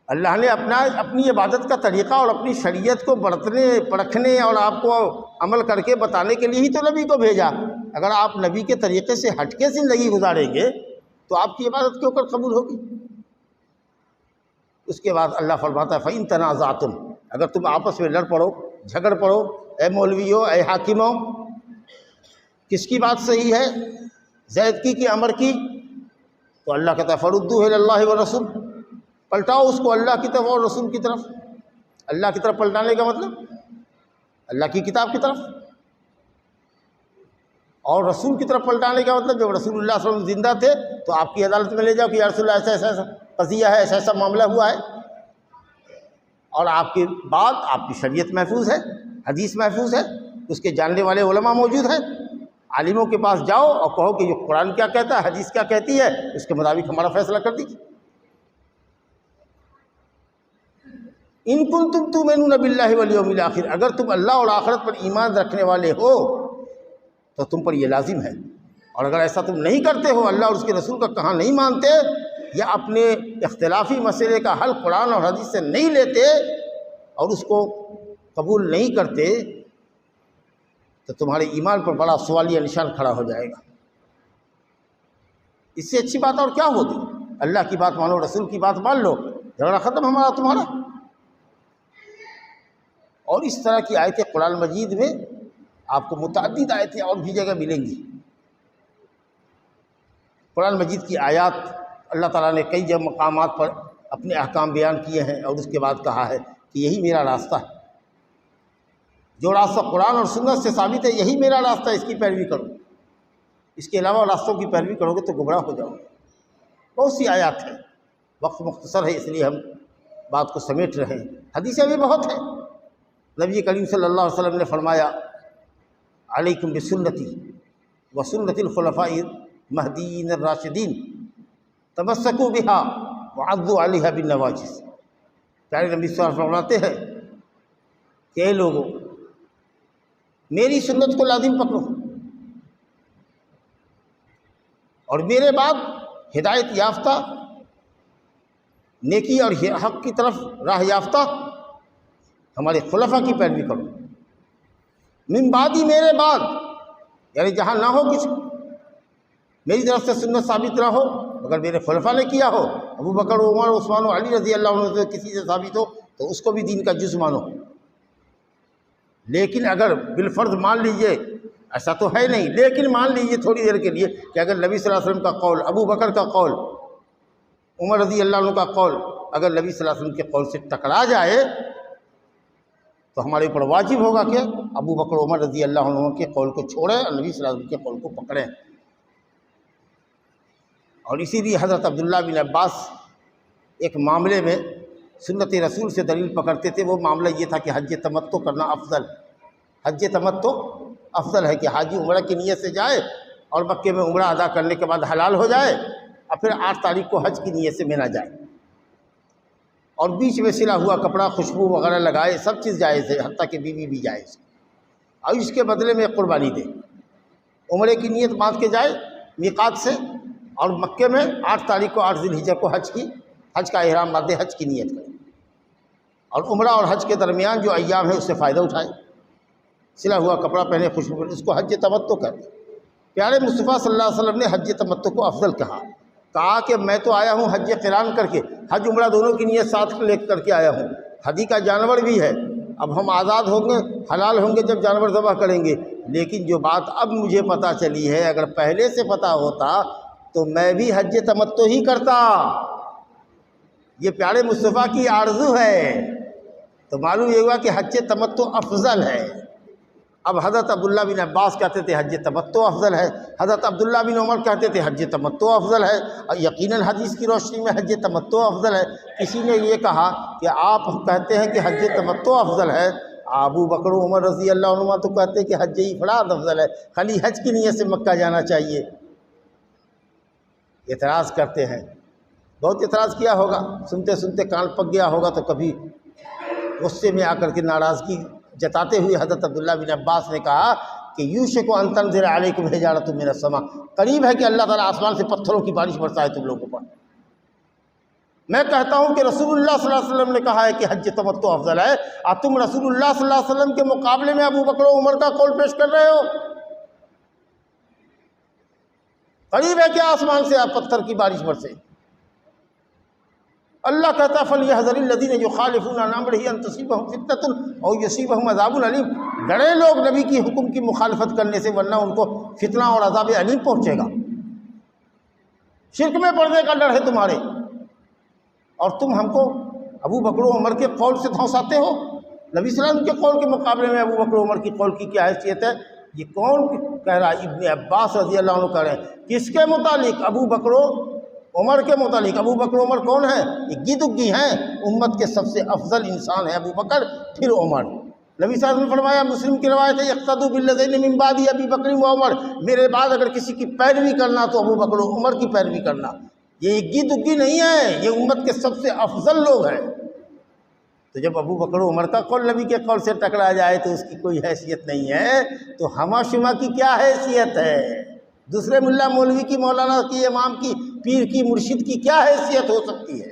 اللہ نے اپنی عبادت کا طریقہ اور اپنی شریعت کو برتنے پرکھنے اور آپ کو عمل کر کے بتانے کے لیے ہی تو نبی کو بھیجا۔ اگر آپ نبی کے طریقے سے ہٹ کے زندگی گزاریں گے تو آپ کی عبادت کے اوپر قبول ہوگی۔ اس کے بعد اللہ فرماتا ہے فَإِن تَنَازَعْتُمْ، اگر تم آپس میں لڑ پڑو، جھگڑ پڑو، اے مولویو، اے حاکموں، کس کی بات صحیح ہے، زید کی کہ عمر کی؟ تو اللہ کہتا ہے فَرُدُّوهُ إِلَى اللَّهِ وَالرَّسُولِ، پلٹاؤ اس کو اللہ کی طرف اور رسول کی طرف۔ اللہ کی طرف پلٹانے کا مطلب اللہ کی کتاب کی طرف، اور رسول کی طرف پلٹانے کا مطلب جب رسول اللہ صلی اللہ علیہ وسلم زندہ تھے تو آپ کی عدالت میں لے جاؤ کہ یا رسول اللہ ایسا ایسا قضیہ ہے، ایسا ایسا معاملہ ہوا ہے، اور آپ کی بات، آپ کی شریعت محفوظ ہے، حدیث محفوظ ہے، اس کے جاننے والے علماء موجود ہیں، عالموں کے پاس جاؤ اور کہو کہ یہ قرآن کیا کہتا ہے، حدیث کیا کہتی ہے، اس کے مطابق ہمارا فیصلہ کر دیجیے۔ ان کنتم تؤمنون باللہ والیوم الآخر، اگر تم اللہ اور آخرت پر ایمان رکھنے والے ہو تو تم پر یہ لازم ہے، اور اگر ایسا تم نہیں کرتے ہو، اللہ اور اس کے رسول کا کہاں نہیں مانتے یا اپنے اختلافی مسئلے کا حل قرآن اور حدیث سے نہیں لیتے اور اس کو قبول نہیں کرتے، تو تمہارے ایمان پر بڑا سوالیہ نشان کھڑا ہو جائے گا۔ اس سے اچھی بات اور کیا ہوگی؟ اللہ کی بات مانو، رسول کی بات مان لو، جھگڑا ختم ہمارا تمہارا۔ اور اس طرح کی آیتیں قرآن مجید میں آپ کو متعدد آیتیں اور بھی جگہ ملیں گی۔ قرآن مجید کی آیات اللہ تعالیٰ نے کئی جگہ مقامات پر اپنے احکام بیان کیے ہیں اور اس کے بعد کہا ہے کہ یہی میرا راستہ ہے، جو راستہ قرآن اور سنت سے ثابت ہے یہی میرا راستہ ہے، اس کی پیروی کرو، اس کے علاوہ راستوں کی پیروی کرو گے تو گمراہ ہو جاؤ گے۔ بہت سی آیات ہیں، وقت مختصر ہے اس لیے ہم بات کو سمیٹ رہے ہیں، حدیثیں بھی بہت ہیں۔ نبی کریم صلی اللہ علیہ وسلم نے فرمایا علیکم بسنتی وسنت الخلفاء المہدیین الراشدین تمسکوا بہا وعضوا علیہا بالنواجذ۔ پیارے نبی صلی اللہ علیہ وسلم فرماتے ہیں کہ اے لوگوں، میری سنت کو لازم پکڑو اور میرے بعد ہدایت یافتہ، نیکی اور حق کی طرف راہ یافتہ ہمارے خلفاء کی پیروی کرو۔ من بعدی، میرے بعد، یعنی جہاں نہ ہو کچھ میری طرف سے سنت ثابت نہ ہو، اگر میرے خلفاء نے کیا ہو، ابو بکر، عمر، عثمان و علی رضی اللہ عنہ سے کسی سے ثابت ہو تو اس کو بھی دین کا جز مانو۔ لیکن اگر بالفرض مان لیجئے، ایسا تو ہے نہیں، لیکن مان لیجئے تھوڑی دیر کے لیے کہ اگر نبی صلی اللہ علیہ وسلم کا قول، ابو بکر کا قول، عمر رضی اللہ عنہ کا قول اگر نبی صلی اللہ علیہ وسلم کے قول سے ٹکرا جائے تو ہمارے اوپر واجب ہوگا کہ ابو بکر عمر رضی اللہ عنہ کے قول کو چھوڑیں اور نبی صلی اللہ علیہ وسلم کے قول کو پکڑیں۔ اور اسی لیے حضرت عبداللہ بن عباس ایک معاملے میں سنت رسول سے دلیل پکڑتے تھے۔ وہ معاملہ یہ تھا کہ حج تمتع کرنا افضل، حج تمتع افضل ہے کہ حاجی عمرہ کی نیت سے جائے اور مکے میں عمرہ ادا کرنے کے بعد حلال ہو جائے اور پھر 8 تاریخ کو حج کی نیت سے مینا جائے، اور بیچ میں سلا ہوا کپڑا، خوشبو وغیرہ لگائے، سب چیز جائز ہے، حتیٰ کہ بیوی بھی جائز، اور اس کے بدلے میں قربانی دے، عمرے کی نیت باندھ کے جائے میقات سے، اور مکے میں 8 تاریخ کو 8 ذی الحجہ کو حج کا احرام باندھے، حج کی نیت کرے، اور عمرہ اور حج کے درمیان جو ایام ہے اس سے فائدہ اٹھائے، سلا ہوا کپڑا پہنے، خوشبو پہنے، اس کو حج تمتع کہتے ہیں۔ پیارے مصطفیٰ صلی اللہ علیہ وسلم نے حج تمتع کو افضل کہا کہ میں تو آیا ہوں حج قران کر کے، حج عمرہ دونوں کی نیت ساتھ لے کر کے آیا ہوں، ہدی کا جانور بھی ہے، اب ہم آزاد ہوں گے، حلال ہوں گے جب جانور ذبح کریں گے، لیکن جو بات اب مجھے پتہ چلی ہے اگر پہلے سے پتہ ہوتا تو میں بھی حج تمتع ہی کرتا۔ یہ پیارے مصطفیٰ کی آرزو ہے، تو معلوم یہ ہوا کہ حج تمتع افضل ہے۔ اب حضرت عبداللہ بن عباس کہتے تھے حج تمتع افضل ہے، حضرت عبداللہ بن عمر کہتے تھے حج تمتع افضل ہے، اور یقیناً حدیث کی روشنی میں حج تمتع افضل ہے۔ کسی نے یہ کہا کہ آپ کہتے ہیں کہ حج تمتع افضل ہے، ابو بکر و عمر رضی اللہ عنہ تو کہتے ہیں کہ حج افراد افضل ہے، خالی حج کی نیت سے مکہ جانا چاہیے۔ اعتراض کرتے ہیں، بہت اعتراض کیا ہوگا، سنتے سنتے کان پک گیا ہوگا، تو کبھی غصے میں آ کر کے ناراضگی جتاتے ہوئے حضرت عبداللہ بن عباس نے کہا کہ یوشک ان تنزل علیکم حجارۃ من السماء، قریب ہے کہ اللہ تعالیٰ آسمان سے پتھروں کی بارش برسائے تم لوگوں پر۔ میں کہتا ہوں کہ رسول اللہ صلی اللہ علیہ وسلم نے کہا ہے کہ حج تمتع افضل ہے، اور تم رسول اللہ صلی اللہ علیہ وسلم کے مقابلے میں ابو بکر و عمر کا قول پیش کر رہے ہو۔ قریب ہے کہ آسمان سے پتھر کی بارش برسے۔ اللہ کہتا ہے فَلْيَحْذَرِ الَّذِينَ يُخَالِفُونَ عَنْ أَمْرِهِ أَن تُصِيبَهُمْ فِتْنَةٌ أَوْ يُصِيبَهُمْ عَذَابٌ أَلِيمٌ، ڈرے لوگ نبی کی حکم کی مخالفت کرنے سے، ورنہ ان کو فتنہ اور عذاب علیم پہنچے گا۔ شرک میں پڑنے کا ڈر ہے تمہارے، اور تم ہم کو ابو بکر و عمر کے قول سے دھونساتے ہو۔ نبی صلی اللہ علیہ وسلم کے قول کے مقابلے میں ابو بکر و عمر کی قول کی کیا حیثیت ہے؟ یہ کون کہہ رہا ہے؟ ابن عباس رضی اللہ عنہ کہہ رہے ہیں، کس کے متعلق؟ ابو بکر و عمر کے متعلق۔ ابو بکر و عمر کون ہیں؟ یہ گدگی ہیں، امت کے سب سے افضل انسان ہے ابو بکر، پھر عمر۔ نبی صلی اللہ علیہ وسلم نے فرمایا، مسلم کی روایت ہے، اقتدوا بالذین من بعد ابی بکر و عمر، میرے بعد اگر کسی کی پیروی کرنا تو ابو بکر و عمر کی پیروی کرنا۔ یہ گدگی نہیں ہے، یہ امت کے سب سے افضل لوگ ہیں۔ تو جب ابو بکر و عمر کا قول نبی کے قول سے ٹکرا جائے تو اس کی کوئی حیثیت نہیں ہے، تو ہمہ شمہ کی کیا حیثیت ہے؟ دوسرے ملا مولوی کی، مولانا کی، امام کی، پیر کی، مرشد کی کیا حیثیت ہو سکتی ہے؟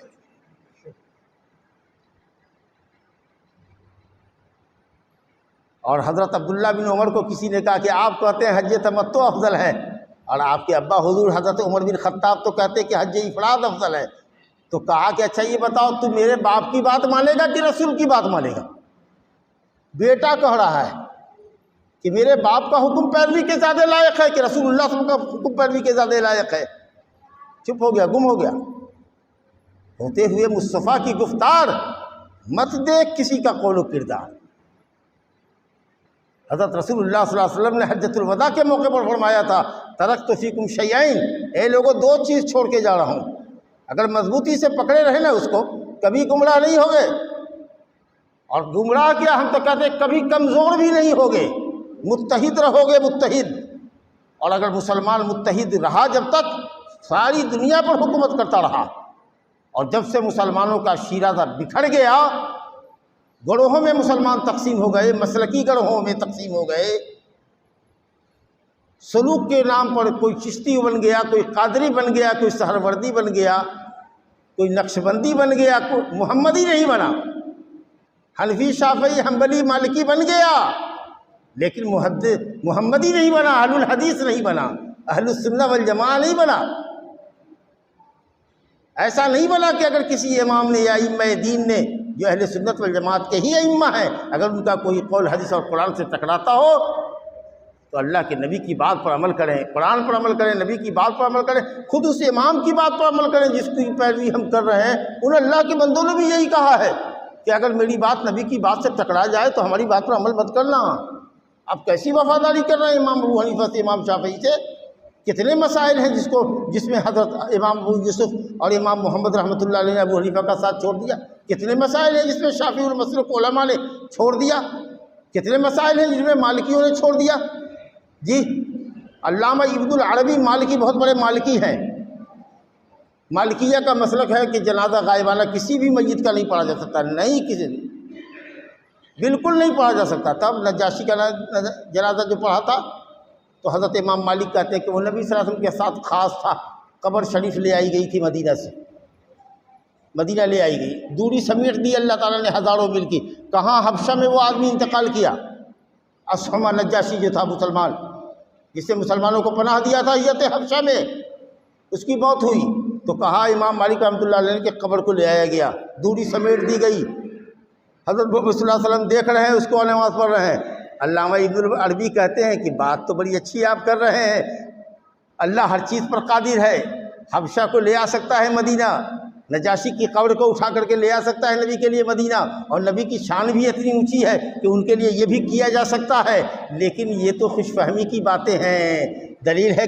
اور حضرت عبداللہ بن عمر کو کسی نے کہا کہ آپ کہتے ہیں حج تمتع افضل ہے، اور آپ کے ابا حضور حضرت عمر بن خطاب تو کہتے کہ حج افراد افضل ہے، تو کہا کہ اچھا یہ بتاؤ تو میرے باپ کی بات مانے گا کہ رسول کی بات مانے گا؟ بیٹا کہہ رہا ہے کہ میرے باپ کا حکم پیروی کے زیادہ لائق ہے کہ رسول اللہ صلی اللہ علیہ وسلم کا حکم پیروی کے زیادہ لائق ہے؟ چپ ہو گیا، گم ہو گیا۔ ہوتے ہوئے مصطفیٰ کی گفتار مت دیکھ کسی کا قول و کردار۔ حضرت رسول اللہ صلی اللہ علیہ وسلم نے حجۃ الوداع کے موقع پر فرمایا تھا ترکت فیکم شیئین، اے لوگوں دو چیز چھوڑ کے جا رہا ہوں، اگر مضبوطی سے پکڑے رہے نا اس کو کبھی گمراہ نہیں ہوگے، اور گمراہ کیا ہم تو کہتے ہیں کبھی کمزور بھی نہیں ہوگے، متحد رہو گے، متحد۔ اور اگر مسلمان متحد رہا جب تک ساری دنیا پر حکومت کرتا رہا، اور جب سے مسلمانوں کا شیرازہ بکھر گیا، گروہوں میں مسلمان تقسیم ہو گئے، مسلکی گروہوں میں تقسیم ہو گئے، سلوک کے نام پر کوئی چشتی بن گیا، کوئی قادری بن گیا، کوئی سہروردی بن گیا، کوئی نقش بندی بن گیا، کوئی محمدی نہیں بنا، حنفی شافعی حنبلی مالکی بن گیا، لیکن محمدی نہیں بنا، اہل الحدیث نہیں بنا، اہل السنہ والجماعہ نہیں بنا۔ ایسا نہیں بنا کہ اگر کسی امام نے یا ائمہ دین نے جو اہل سنت والجماعت کے ہی ائمہ ہیں، اگر ان کا کوئی قول حدیث اور قرآن سے ٹکراتا ہو تو اللہ کے نبی کی بات پر عمل کریں، قرآن پر عمل کریں، نبی کی بات پر عمل کریں، خود اس امام کی بات پر عمل کریں جس کی پیروی ہم کر رہے ہیں۔ ان اللہ کے بندوں نے بھی یہی کہا ہے کہ اگر میری بات نبی کی بات سے ٹکرا جائے تو ہماری بات پر عمل مت کرنا۔ اب کیسی وفاداری کر رہے ہیں امام ابو حنیفہ سے، امام شافعی سے؟ کتنے مسائل ہیں جس میں حضرت امام ابو یوسف اور امام محمد رحمۃ اللہ علیہ نے ابو حنیفہ کا ساتھ چھوڑ دیا؟ کتنے مسائل ہیں جس میں شافعی المسلک علماء نے چھوڑ دیا؟ کتنے مسائل ہیں جس میں مالکیوں نے چھوڑ دیا؟ جی علامہ ابن العربی مالکی بہت بڑے مالکی ہیں، مالکیہ کا مسلک ہے کہ جنازہ غائبانہ کسی بھی میت کا نہیں پڑھا جا سکتا، نہیں کسی بالکل نہیں پڑھا جا سکتا۔ تب نجاشی کا جنازہ جو پڑھا تھا تو حضرت امام مالک کہتے ہیں کہ وہ نبی صلی اللہ علیہ وسلم کے ساتھ خاص تھا، قبر شریف لے آئی گئی تھی مدینہ سے، مدینہ لے آئی گئی، دوری سمیٹ دی اللہ تعالیٰ نے ہزاروں میل کی۔ کہاں؟ حبشہ میں وہ آدمی انتقال کیا، اصحمہ نجاشی جو تھا مسلمان، جس نے مسلمانوں کو پناہ دیا تھا حیت حبشہ میں، اس کی موت ہوئی تو کہا امام مالک رحمۃ اللہ علیہ کہ قبر کو لے آیا گیا، دوری سمیٹ دی گئی۔ حضرت محمد صلی اللہ علیہ وسلم دیکھ رہے ہیں، اس کو نماز پڑھ رہے ہیں۔ علامہ ابن العربی کہتے ہیں کہ بات تو بڑی اچھی آپ کر رہے ہیں، اللہ ہر چیز پر قادر ہے، حبشہ کو لے آ سکتا ہے مدینہ، نجاشی کی قبر کو اٹھا کر کے لے آ سکتا ہے نبی کے لیے مدینہ، اور نبی کی شان بھی اتنی اونچی ہے کہ ان کے لیے یہ بھی کیا جا سکتا ہے، لیکن یہ تو خوش فہمی کی باتیں ہیں۔ دلیل ہے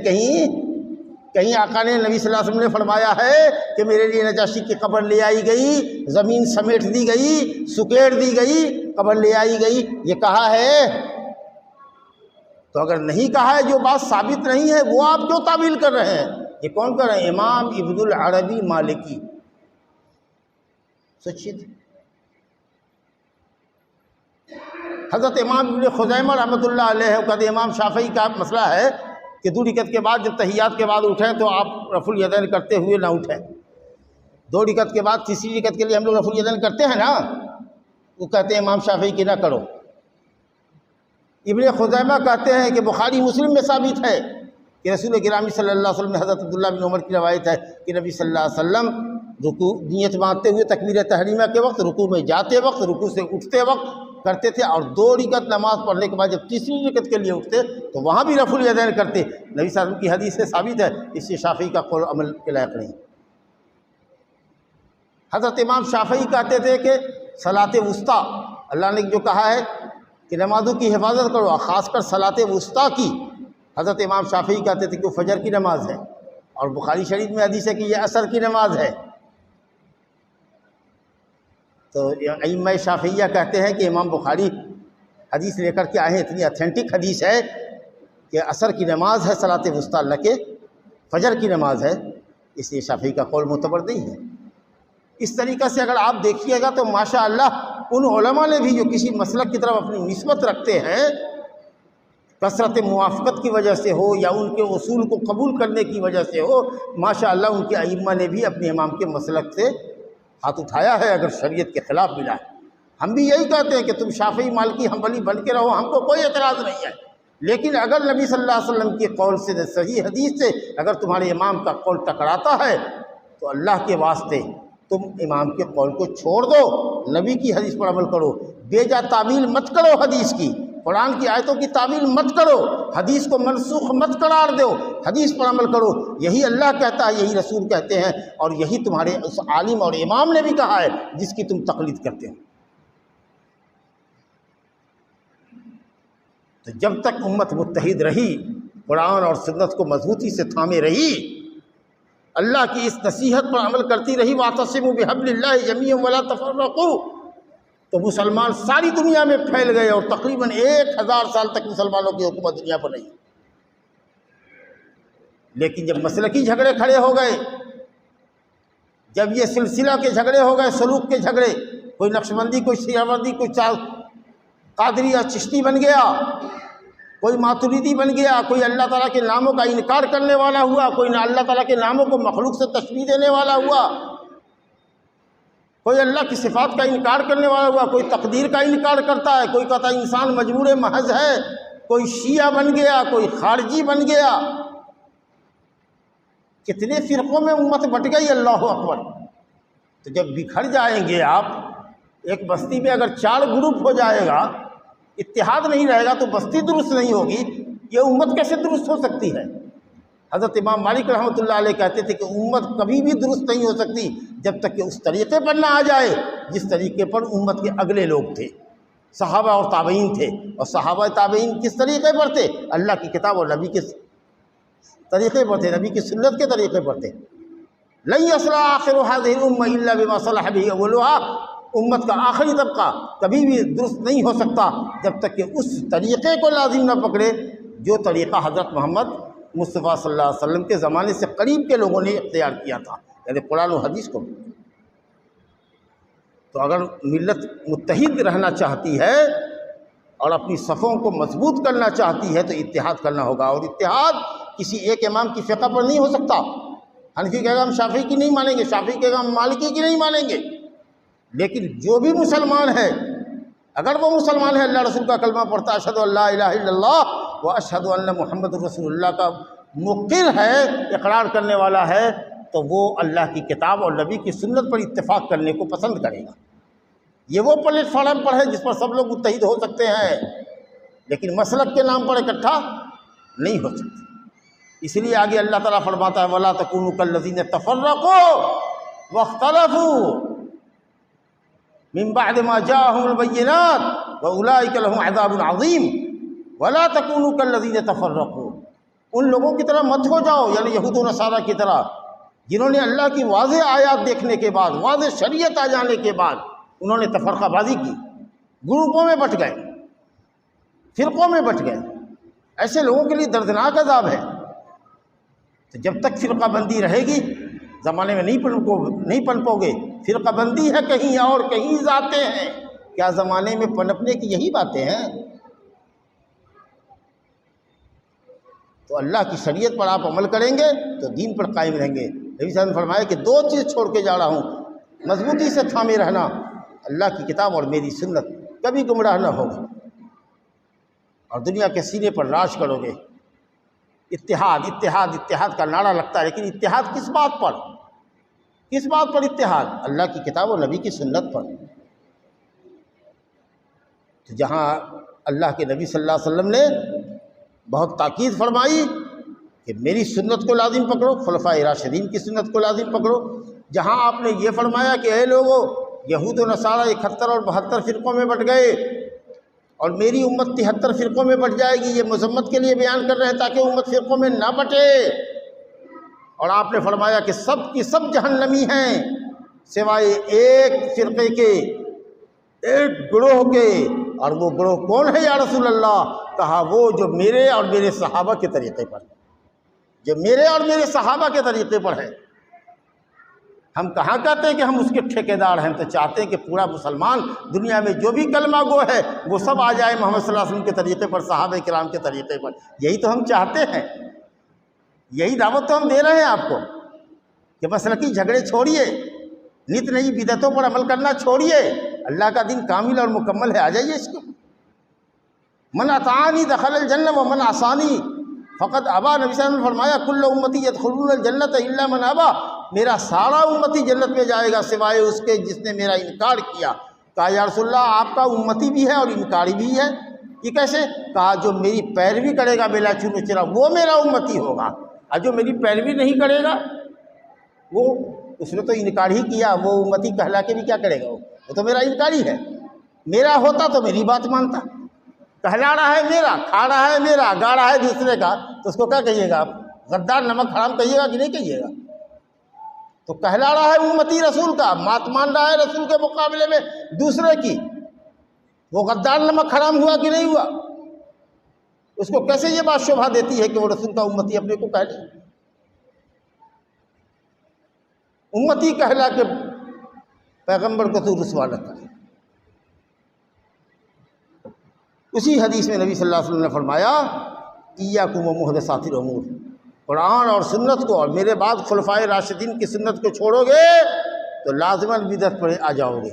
کہیں آقا نے نبی صلی اللہ علیہ وسلم نے فرمایا ہے کہ میرے لیے نجاشی کی قبر لے آئی گئی، زمین سمیٹ دی گئی، سکیڑ دی گئی، قبر لے آئی گئی، یہ کہا ہے؟ تو اگر نہیں کہا ہے، جو بات ثابت نہیں ہے وہ آپ کیوں تعویل کر رہے ہیں؟ یہ کون کر رہے ہیں؟ امام ابن العربی مالکی۔ سوچیے، حضرت امام ابن خزیمہ رحمۃ اللہ علیہ کہتے امام شافعی کا مسئلہ ہے کہ 2 رکعت کے بعد جب تحیات کے بعد اٹھیں تو آپ رفع الیدین کرتے ہوئے نہ اٹھیں، 2 رکعت کے بعد تیسری رکعت کے لیے ہم لوگ رفع الیدین کرتے ہیں نا، وہ کہتے ہیں امام شافعی کہ نہ کرو۔ ابن خزیمہ کہتے ہیں کہ بخاری مسلم میں ثابت ہے کہ رسول گرامی صلی اللہ علیہ وسلم نے، حضرت عبداللہ بن عمر کی روایت ہے کہ نبی صلی اللہ علیہ وسلم رکوع نیت باندھتے ہوئے تکبیر تحریمہ کے وقت، رکوع میں جاتے وقت، رکوع سے اٹھتے وقت کرتے تھے، اور 2 رکعت نماز پڑھنے کے بعد جب تیسری رکعت کے لیے اٹھتے تو وہاں بھی رفع الیدین کرتے۔ نبی صلی اللہ علیہ وسلم کی حدیث سے ثابت ہے، اس سے شافعی کا قول عمل کے لائق نہیں۔ حضرت امام شافعی کہتے تھے کہ صلاۃ وسطیٰ، اللہ نے جو کہا ہے کہ نمازوں کی حفاظت کرو، خاص کر صلاۃ وسطیٰ کی، حضرت امام شافعی کہتے تھے کہ وہ فجر کی نماز ہے، اور بخاری شریف میں حدیث ہے کہ یہ عصر کی نماز ہے۔ تو ائمہ شافعیہ کہتے ہیں کہ امام بخاری حدیث لے کر کے آئے ہیں، اتنی اتھینٹک حدیث ہے کہ عصر کی نماز ہے صلاۃ وسطیٰ، نہ کہ فجر کی نماز ہے، اس لیے شافعی کا قول معتبر نہیں ہے۔ اس طریقہ سے اگر آپ دیکھیے گا تو ماشاءاللہ ان علماء نے بھی جو کسی مسلک کی طرف اپنی نسبت رکھتے ہیں، کثرت موافقت کی وجہ سے ہو یا ان کے اصول کو قبول کرنے کی وجہ سے ہو، ماشاءاللہ ان کے ائمہ نے بھی اپنے امام کے مسلک سے ہاتھ اٹھایا ہے اگر شریعت کے خلاف ملا ہے۔ ہم بھی یہی کہتے ہیں کہ تم شافعی مالکی حنبلی بن کے رہو، ہم کو کوئی اعتراض نہیں ہے، لیکن اگر نبی صلی اللہ علیہ وسلم کے قول سے صحیح حدیث سے اگر تمہارے امام کا قول ٹکراتا ہے تو اللہ کے واسطے تم امام کے قول کو چھوڑ دو، نبی کی حدیث پر عمل کرو، بے جا تعویل مت کرو حدیث کی، قرآن کی آیتوں کی تعویل مت کرو، حدیث کو منسوخ مت قرار دو، حدیث پر عمل کرو۔ یہی اللہ کہتا ہے، یہی رسول کہتے ہیں، اور یہی تمہارے اس عالم اور امام نے بھی کہا ہے جس کی تم تقلید کرتے ہو۔ تو جب تک امت متحد رہی، قرآن اور سنت کو مضبوطی سے تھامے رہی، اللہ کی اس نصیحت پر عمل کرتی رہی، وَاعْتَصِمُوا بِحَبْلِ اللَّهِ جَمِيعًا وَلَا تَفَرَّقُوا، تو مسلمان ساری دنیا میں پھیل گئے اور تقریباً 1000 سال تک مسلمانوں کی حکومت دنیا پر رہی۔ لیکن جب مسلکی جھگڑے کھڑے ہو گئے، جب یہ سلسلہ کے جھگڑے ہو گئے، سلوک کے جھگڑے، کوئی نقشبندی، کوئی شیعہ وردی، کوئی قادری یا چشتی بن گیا، کوئی ماتریدی بن گیا، کوئی اللہ تعالیٰ کے ناموں کا انکار کرنے والا ہوا، کوئی نہ اللہ تعالیٰ کے ناموں کو مخلوق سے تشبیہ دینے والا ہوا، کوئی اللہ کی صفات کا انکار کرنے والا ہوا، کوئی تقدیر کا انکار کرتا ہے، کوئی کہتا ہے انسان مجبور محض ہے، کوئی شیعہ بن گیا، کوئی خارجی بن گیا۔ کتنے فرقوں میں امت بٹ گئی، اللہ اکبر۔ تو جب بکھر جائیں گے آپ، ایک بستی میں اگر 4 گروپ ہو جائے گا، اتحاد نہیں رہے گا تو بستی درست نہیں ہوگی، یہ امت کیسے درست ہو سکتی ہے؟ حضرت امام مالک رحمۃ اللہ علیہ کہتے تھے کہ امت کبھی بھی درست نہیں ہو سکتی جب تک کہ اس طریقے پر نہ آ جائے جس طریقے پر امت کے اگلے لوگ تھے، صحابہ اور تابعین تھے۔ اور صحابہ تابعین کس طریقے پر تھے؟ اللہ کی کتاب اور نبی کے طریقے پر تھے، نبی کی سنت کے طریقے پر تھے۔ لن يصلح آخر هذه الامة الا بما صلح به اولها، امت کا آخری طبقہ کبھی بھی درست نہیں ہو سکتا جب تک کہ اس طریقے کو لازم نہ پکڑے جو طریقہ حضرت محمد مصطفیٰ صلی اللہ علیہ وسلم کے زمانے سے قریب کے لوگوں نے اختیار کیا تھا، یعنی قرآن و حدیث کو۔ تو اگر ملت متحد رہنا چاہتی ہے اور اپنی صفوں کو مضبوط کرنا چاہتی ہے تو اتحاد کرنا ہوگا، اور اتحاد کسی ایک امام کی فقہ پر نہیں ہو سکتا۔ حنفی کہے گا ہم شافعی کی نہیں مانیں گے، شافعی کہے گا ہم مالکی کی نہیں مانیں گے، لیکن جو بھی مسلمان ہے، اگر وہ مسلمان ہے، اللہ رسول کا کلمہ پڑھتا ہے، اشہدو ان لا الہ الا اللہ و اشہدو ان محمد رسول اللہ کا مقر ہے، اقرار کرنے والا ہے، تو وہ اللہ کی کتاب اور نبی کی سنت پر اتفاق کرنے کو پسند کرے گا۔ یہ وہ پلیٹ فارم پر ہے جس پر سب لوگ متحد ہو سکتے ہیں، لیکن مسلک کے نام پر اکٹھا نہیں ہو سکتے۔ اس لیے آگے اللہ تعالیٰ فرماتا ہے وَلَا تَكُونُوا كَالَّذِينَ تَفَرَّقُوا وَاخْتَلَفُوا من بعد ما جاءهم البينات واولئك لهم عذاب عظیم ولا تكونوا كالذين تفرقوا، ان لوگوں کی طرح مت ہو جاؤ، یعنی یہود و نصارہ کی طرح، جنہوں نے اللہ کی واضح آیات دیکھنے کے بعد، واضح شریعت آ جانے کے بعد انہوں نے تفرقہ بازی کی، گروپوں میں بٹ گئے، فرقوں میں بٹ گئے۔ ایسے لوگوں کے لیے دردناک عذاب ہے۔ تو جب تک فرقہ بندی رہے گی، زمانے میں نہیں پنپو گے۔ فرقہ بندی ہے کہیں اور کہیں ذاتیں ہیں، کیا زمانے میں پنپنے کی یہی باتیں ہیں؟ تو اللہ کی شریعت پر آپ عمل کریں گے تو دین پر قائم رہیں گے۔ نبی صلی اللہ علیہ وسلم نے فرمایا کہ 2 چیز چھوڑ کے جا رہا ہوں، مضبوطی سے تھامے رہنا، اللہ کی کتاب اور میری سنت، کبھی گمراہ نہ ہوگا، اور دنیا کے سینے پر راج کرو گے۔ اتحاد اتحاد اتحاد کا نعرہ لگتا ہے، لیکن اتحاد کس بات پر؟ کس بات پر اتحاد؟ اللہ کی کتاب اور نبی کی سنت پر۔ تو جہاں اللہ کے نبی صلی اللہ علیہ وسلم نے بہت تاکید فرمائی کہ میری سنت کو لازم پکڑو، خلفائے راشدین کی سنت کو لازم پکڑو، جہاں آپ نے یہ فرمایا کہ اے لوگو، یہود و نصارہ 71 اور 72 فرقوں میں بٹ گئے اور میری امت 73 فرقوں میں بٹ جائے گی، یہ مذمت کے لیے بیان کر رہے ہیں تاکہ امت فرقوں میں نہ بٹے۔ اور آپ نے فرمایا کہ سب کی سب جہنمی ہیں سوائے ایک فرقے کے، ایک گروہ کے، اور وہ گروہ کون ہے یا رسول اللہ؟ کہا وہ جو میرے اور میرے صحابہ کے طریقے پر، جو میرے اور میرے صحابہ کے طریقے پر ہے۔ ہم کہاں کہتے ہیں کہ ہم اس کے ٹھیکیدار ہیں؟ تو چاہتے ہیں کہ پورا مسلمان دنیا میں جو بھی کلمہ گو ہے وہ سب آ جائے محمد صلی اللہ علیہ وسلم کے طریقے پر، صحابہ کرام کے طریقے پر۔ یہی تو ہم چاہتے ہیں، یہی دعوت تو ہم دے رہے ہیں آپ کو کہ مسلکی جھگڑے چھوڑیے، نت نئی بدعتوں پر عمل کرنا چھوڑیے، اللہ کا دین کامل اور مکمل ہے، آ جائیے اس کو۔ من اطاعنی دخل الجنہ ومن عصانی فقط ابا۔ نبی صلی اللہ علیہ وسلم نے فرمایا کل امتی یدخلون الجنۃ الا من ابا، میرا سارا امتی جنت میں جائے گا سوائے اس کے جس نے میرا انکار کیا۔ کہا یا رسول اللہ آپ کا امتی بھی ہے اور انکاری بھی ہے، یہ کیسے؟ کہا جو میری پیروی کرے گا بلا چون چرا وہ میرا امتی ہوگا، اور جو میری پیروی نہیں کرے گا وہ اس نے تو انکار ہی کیا، وہ امتی کہلا کے بھی کیا کرے گا، وہ تو میرا انکاری ہے۔ میرا ہوتا تو میری بات مانتا، کہلا رہا ہے میرا، کھا رہا ہے میرا، گا رہا ہے دوسرے کا، تو اس کو کیا کہیے گا آپ؟ غدار نمک حرام کہیے گا کہ نہیں کہیے گا؟ تو کہلا رہا ہے امتی رسول کا، مات مان رہا ہے رسول کے مقابلے میں دوسرے کی، وہ غدار نمک حرام ہوا کہ نہیں ہوا؟ اس کو کیسے یہ بات شبہ دیتی ہے کہ وہ رسول کا امتی اپنے کو کہہ لے؟ امتی کہلا کے پیغمبر کو تو رسوا نہ کرے۔ اسی حدیث میں نبی صلی اللہ علیہ وسلم نے فرمایا ایاکم ومحدثات الامور، قرآن اور سنت کو اور میرے بعد خلفائے راشدین کی سنت کو چھوڑو گے تو لازماً بدعت پر آ جاؤ گے۔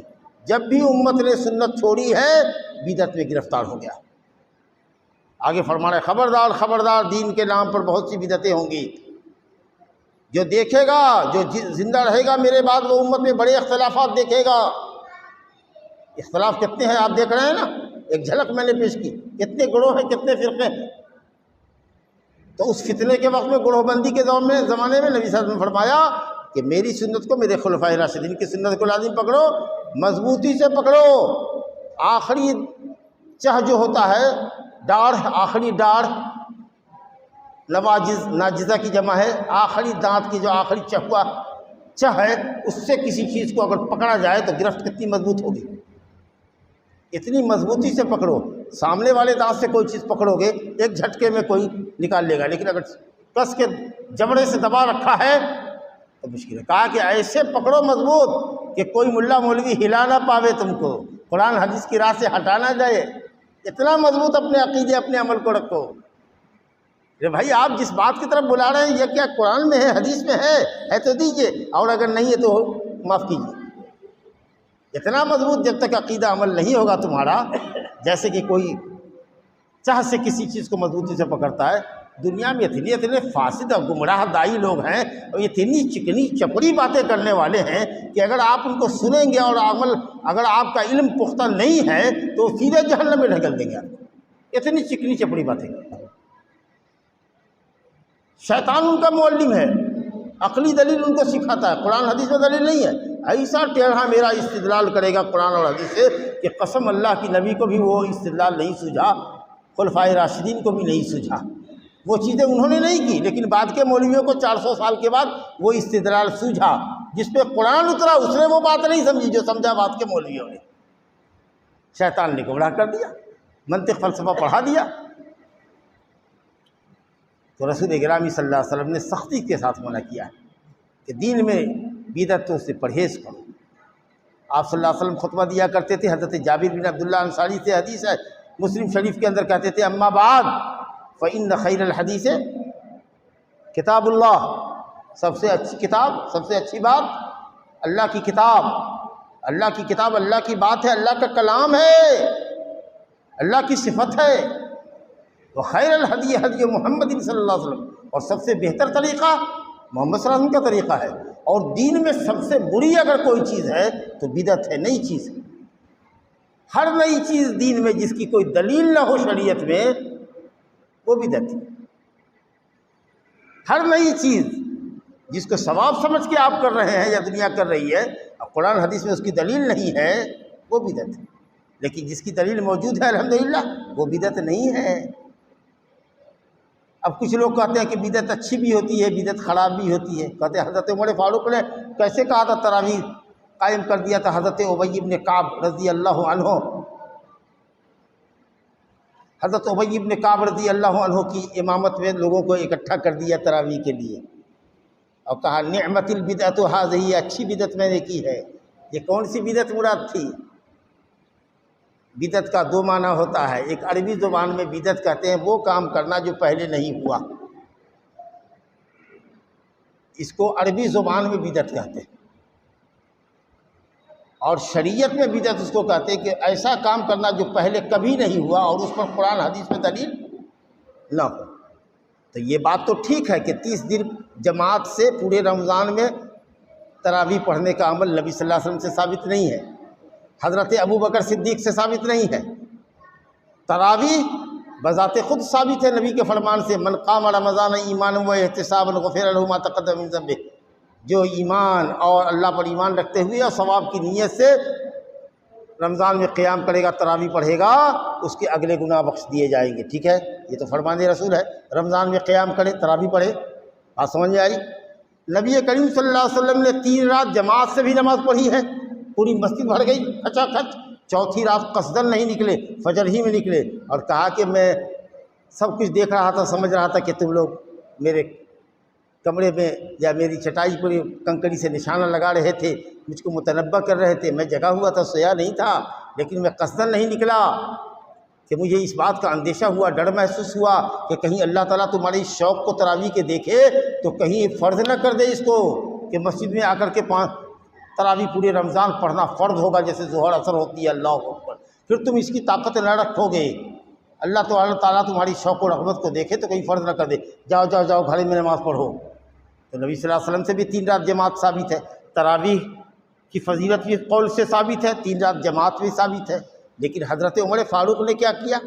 جب بھی امت نے سنت چھوڑی ہے بدعت میں گرفتار ہو گیا۔ آگے فرمانا ہے خبردار خبردار، دین کے نام پر بہت سی بدعتیں ہوں گی، جو دیکھے گا، جو زندہ رہے گا میرے بعد وہ امت میں بڑے اختلافات دیکھے گا۔ اختلاف کتنے ہیں آپ دیکھ رہے ہیں نا، ایک جھلک میں نے پیش کی، کتنے گروہ ہیں، کتنے فرقے ہیں۔ تو اس فتنے کے وقت میں گروہ بندی کے زمانے میں نبی صلی اللہ علیہ وسلم نے فرمایا کہ میری سنت کو، میرے خلفائے راشدین کی سنت کو لازم پکڑو، مضبوطی سے پکڑو۔ آخری چہ جو ہوتا ہے، ڈاڑھ، آخری ڈاڑھ، ناجزہ کی جمع ہے، آخری دانت کی جو آخری چہ ہے، اس سے کسی چیز کو اگر پکڑا جائے تو گرفت کتنی مضبوط ہوگی، اتنی مضبوطی سے پکڑو۔ سامنے والے دانت سے کوئی چیز پکڑو گے ایک جھٹکے میں کوئی نکال لے گا، لیکن اگر کس کے جبڑے سے دبا رکھا ہے تو مشکل ہے۔ کہا کہ ایسے پکڑو مضبوط کہ کوئی ملا مولوی ہلا نہ پاوے تم کو، قرآن حدیث کی راہ سے ہٹا نہ جائے، اتنا مضبوط اپنے عقیدے اپنے عمل کو رکھو۔ بھائی آپ جس بات کی طرف بلا رہے ہیں یہ کیا قرآن میں ہے، حدیث میں ہے تو دیجئے، اور اگر نہیں ہے تو معاف کیجیے۔ اتنا مضبوط جب تک عقیدہ عمل نہیں ہوگا تمہارا، جیسے کہ کوئی چاہ سے کسی چیز کو مضبوطی سے پکڑتا ہے۔ دنیا میں اتنے فاسد اور گمراہ دائی لوگ ہیں اور اتنی چکنی چپڑی باتیں کرنے والے ہیں کہ اگر آپ ان کو سنیں گے اور اگر آپ کا علم پختہ نہیں ہے تو سیدھے جہنم میں ڈھکیل دیں گے آپ۔ اتنی چکنی چپڑی باتیں کریں۔ شیطان ان کا معلم ہے، عقلی دلیل ان کو سکھاتا ہے، قرآن حدیث میں دلیل نہیں ہے۔ ایسا ٹیڑھا میرا استدلال کرے گا قرآن اور حدیث سے کہ قسم اللہ کی، نبی کو بھی وہ استدلال نہیں سوجھا، خلفائے راشدین کو بھی نہیں سوجھا، وہ چیزیں انہوں نے نہیں کی، لیکن بعد کے مولویوں کو 400 سال کے بعد وہ استدلال سوجھا، جس پہ قرآن اترا اس نے وہ بات نہیں سمجھی جو سمجھا بعد کے مولویوں نے۔ شیطان نے گمراہ کر دیا، منطق فلسفہ پڑھا دیا۔ تو رسول اکرام صلی اللہ علیہ وسلم نے سختی کے ساتھ منع کیا ہے کہ دین میں بدعتوں سے پرہیز کرو۔ آپ صلی اللہ علیہ وسلم خطبہ دیا کرتے تھے، حضرت جابر بن عبداللہ انصاری سے حدیث ہے، مسلم شریف کے اندر کہتے تھے اما بعد فإن خیر الحدیث کتاب اللہ، سب سے اچھی کتاب، سب سے اچھی بات اللہ کی کتاب، اللہ کی کتاب اللہ کی بات ہے، اللہ کا کلام ہے، اللہ کی صفت ہے۔ وخیر الحدی حدی محمد صلی اللہ علیہ وسلم، اور سب سے بہتر طریقہ محمد صلی اللہ علیہ وسلم کا طریقہ ہے۔ اور دین میں سب سے بری اگر کوئی چیز ہے تو بدعت ہے، نئی چیز ہے۔ ہر نئی چیز دین میں جس کی کوئی دلیل نہ ہو شریعت میں وہ بدعت ہے۔ ہر نئی چیز جس کو ثواب سمجھ کے آپ کر رہے ہیں یا دنیا کر رہی ہے اور قرآن حدیث میں اس کی دلیل نہیں ہے وہ بدعت ہے، لیکن جس کی دلیل موجود ہے الحمدللہ وہ بدعت نہیں ہے۔ اب کچھ لوگ کہتے ہیں کہ بدعت اچھی بھی ہوتی ہے، بدعت خراب بھی ہوتی ہے۔ کہتے ہیں حضرت عمر فاروق نے کیسے کہا تھا تراویح قائم کر دیا تھا حضرت ابی بن کعب رضی اللہ عنہ، حضرت ابی بن کعب رضی اللہ عنہ کی امامت میں لوگوں کو اکٹھا کر دیا تراویح کے لیے، اور کہا نعمت البدعۃ ھذہ، اچھی بدعت میں نے کی ہے۔ یہ کون سی بدعت مراد تھی؟ بدعت کا دو معنی ہوتا ہے، ایک عربی زبان میں بدعت کہتے ہیں وہ کام کرنا جو پہلے نہیں ہوا، اس کو عربی زبان میں بدعت کہتے ہیں۔ اور شریعت میں بدعت اس کو کہتے ہیں کہ ایسا کام کرنا جو پہلے کبھی نہیں ہوا اور اس پر قرآن حدیث میں دلیل نہ ہو۔ تو یہ بات تو ٹھیک ہے کہ 30 دن جماعت سے پورے رمضان میں تراویح پڑھنے کا عمل نبی صلی اللہ علیہ وسلم سے ثابت نہیں ہے، حضرت ابوبکر صدیق سے ثابت نہیں ہے۔ تراویح بذات خود ثابت ہے نبی کے فرمان سے، من قام رمضان ایمانا و احتسابا غفر له ما تقدم من ذنبه، جو ایمان اور اللہ پر ایمان رکھتے ہوئے اور ثواب کی نیت سے رمضان میں قیام کرے گا، تراویح پڑھے گا، اس کے اگلے گناہ بخش دیے جائیں گے۔ ٹھیک ہے، یہ تو فرمان رسول ہے، رمضان میں قیام کرے، تراویح پڑھے۔ بات سمجھ میں آئی؟ نبی کریم صلی اللہ علیہ وسلم نے 3 رات جماعت سے بھی نماز پڑھی ہے، پوری مسجد بھر گئی کھچا کھچ۔ چوتھی رات قصدن نہیں نکلے، فجر ہی میں نکلے اور کہا کہ میں سب کچھ دیکھ رہا تھا، سمجھ رہا تھا کہ تم لوگ میرے کمرے میں یا میری چٹائی پر کنکری سے نشانہ لگا رہے تھے، مجھ کو متنبہ کر رہے تھے، میں جگا ہوا تھا، سویا نہیں تھا، لیکن میں قصدن نہیں نکلا کہ مجھے اس بات کا اندیشہ ہوا، ڈر محسوس ہوا کہ کہیں اللہ تعالیٰ تمہاری شوق کو تراویح کے دیکھے تو کہیں فرض نہ کر دے اس کو کہ مسجد میں آ کر کے 5 تراویح پورے رمضان پڑھنا فرض ہوگا جیسے ظہر اثر ہوتی ہے، اللہ اکبر، پھر تم اس کی طاقت نہ رکھو گے، اللہ تعالیٰ تمہاری شوق و رغبت کو دیکھے تو کہیں فرض نہ کر دے، جاؤ جاؤ جاؤ گھر میں نماز پڑھو۔ تو نبی صلی اللہ علیہ وسلم سے بھی 3 رات جماعت ثابت ہے، تراویح کی فضیلت بھی قول سے ثابت ہے، 3 رات جماعت بھی ثابت ہے۔ لیکن حضرت عمر فاروق نے کیا کیا؟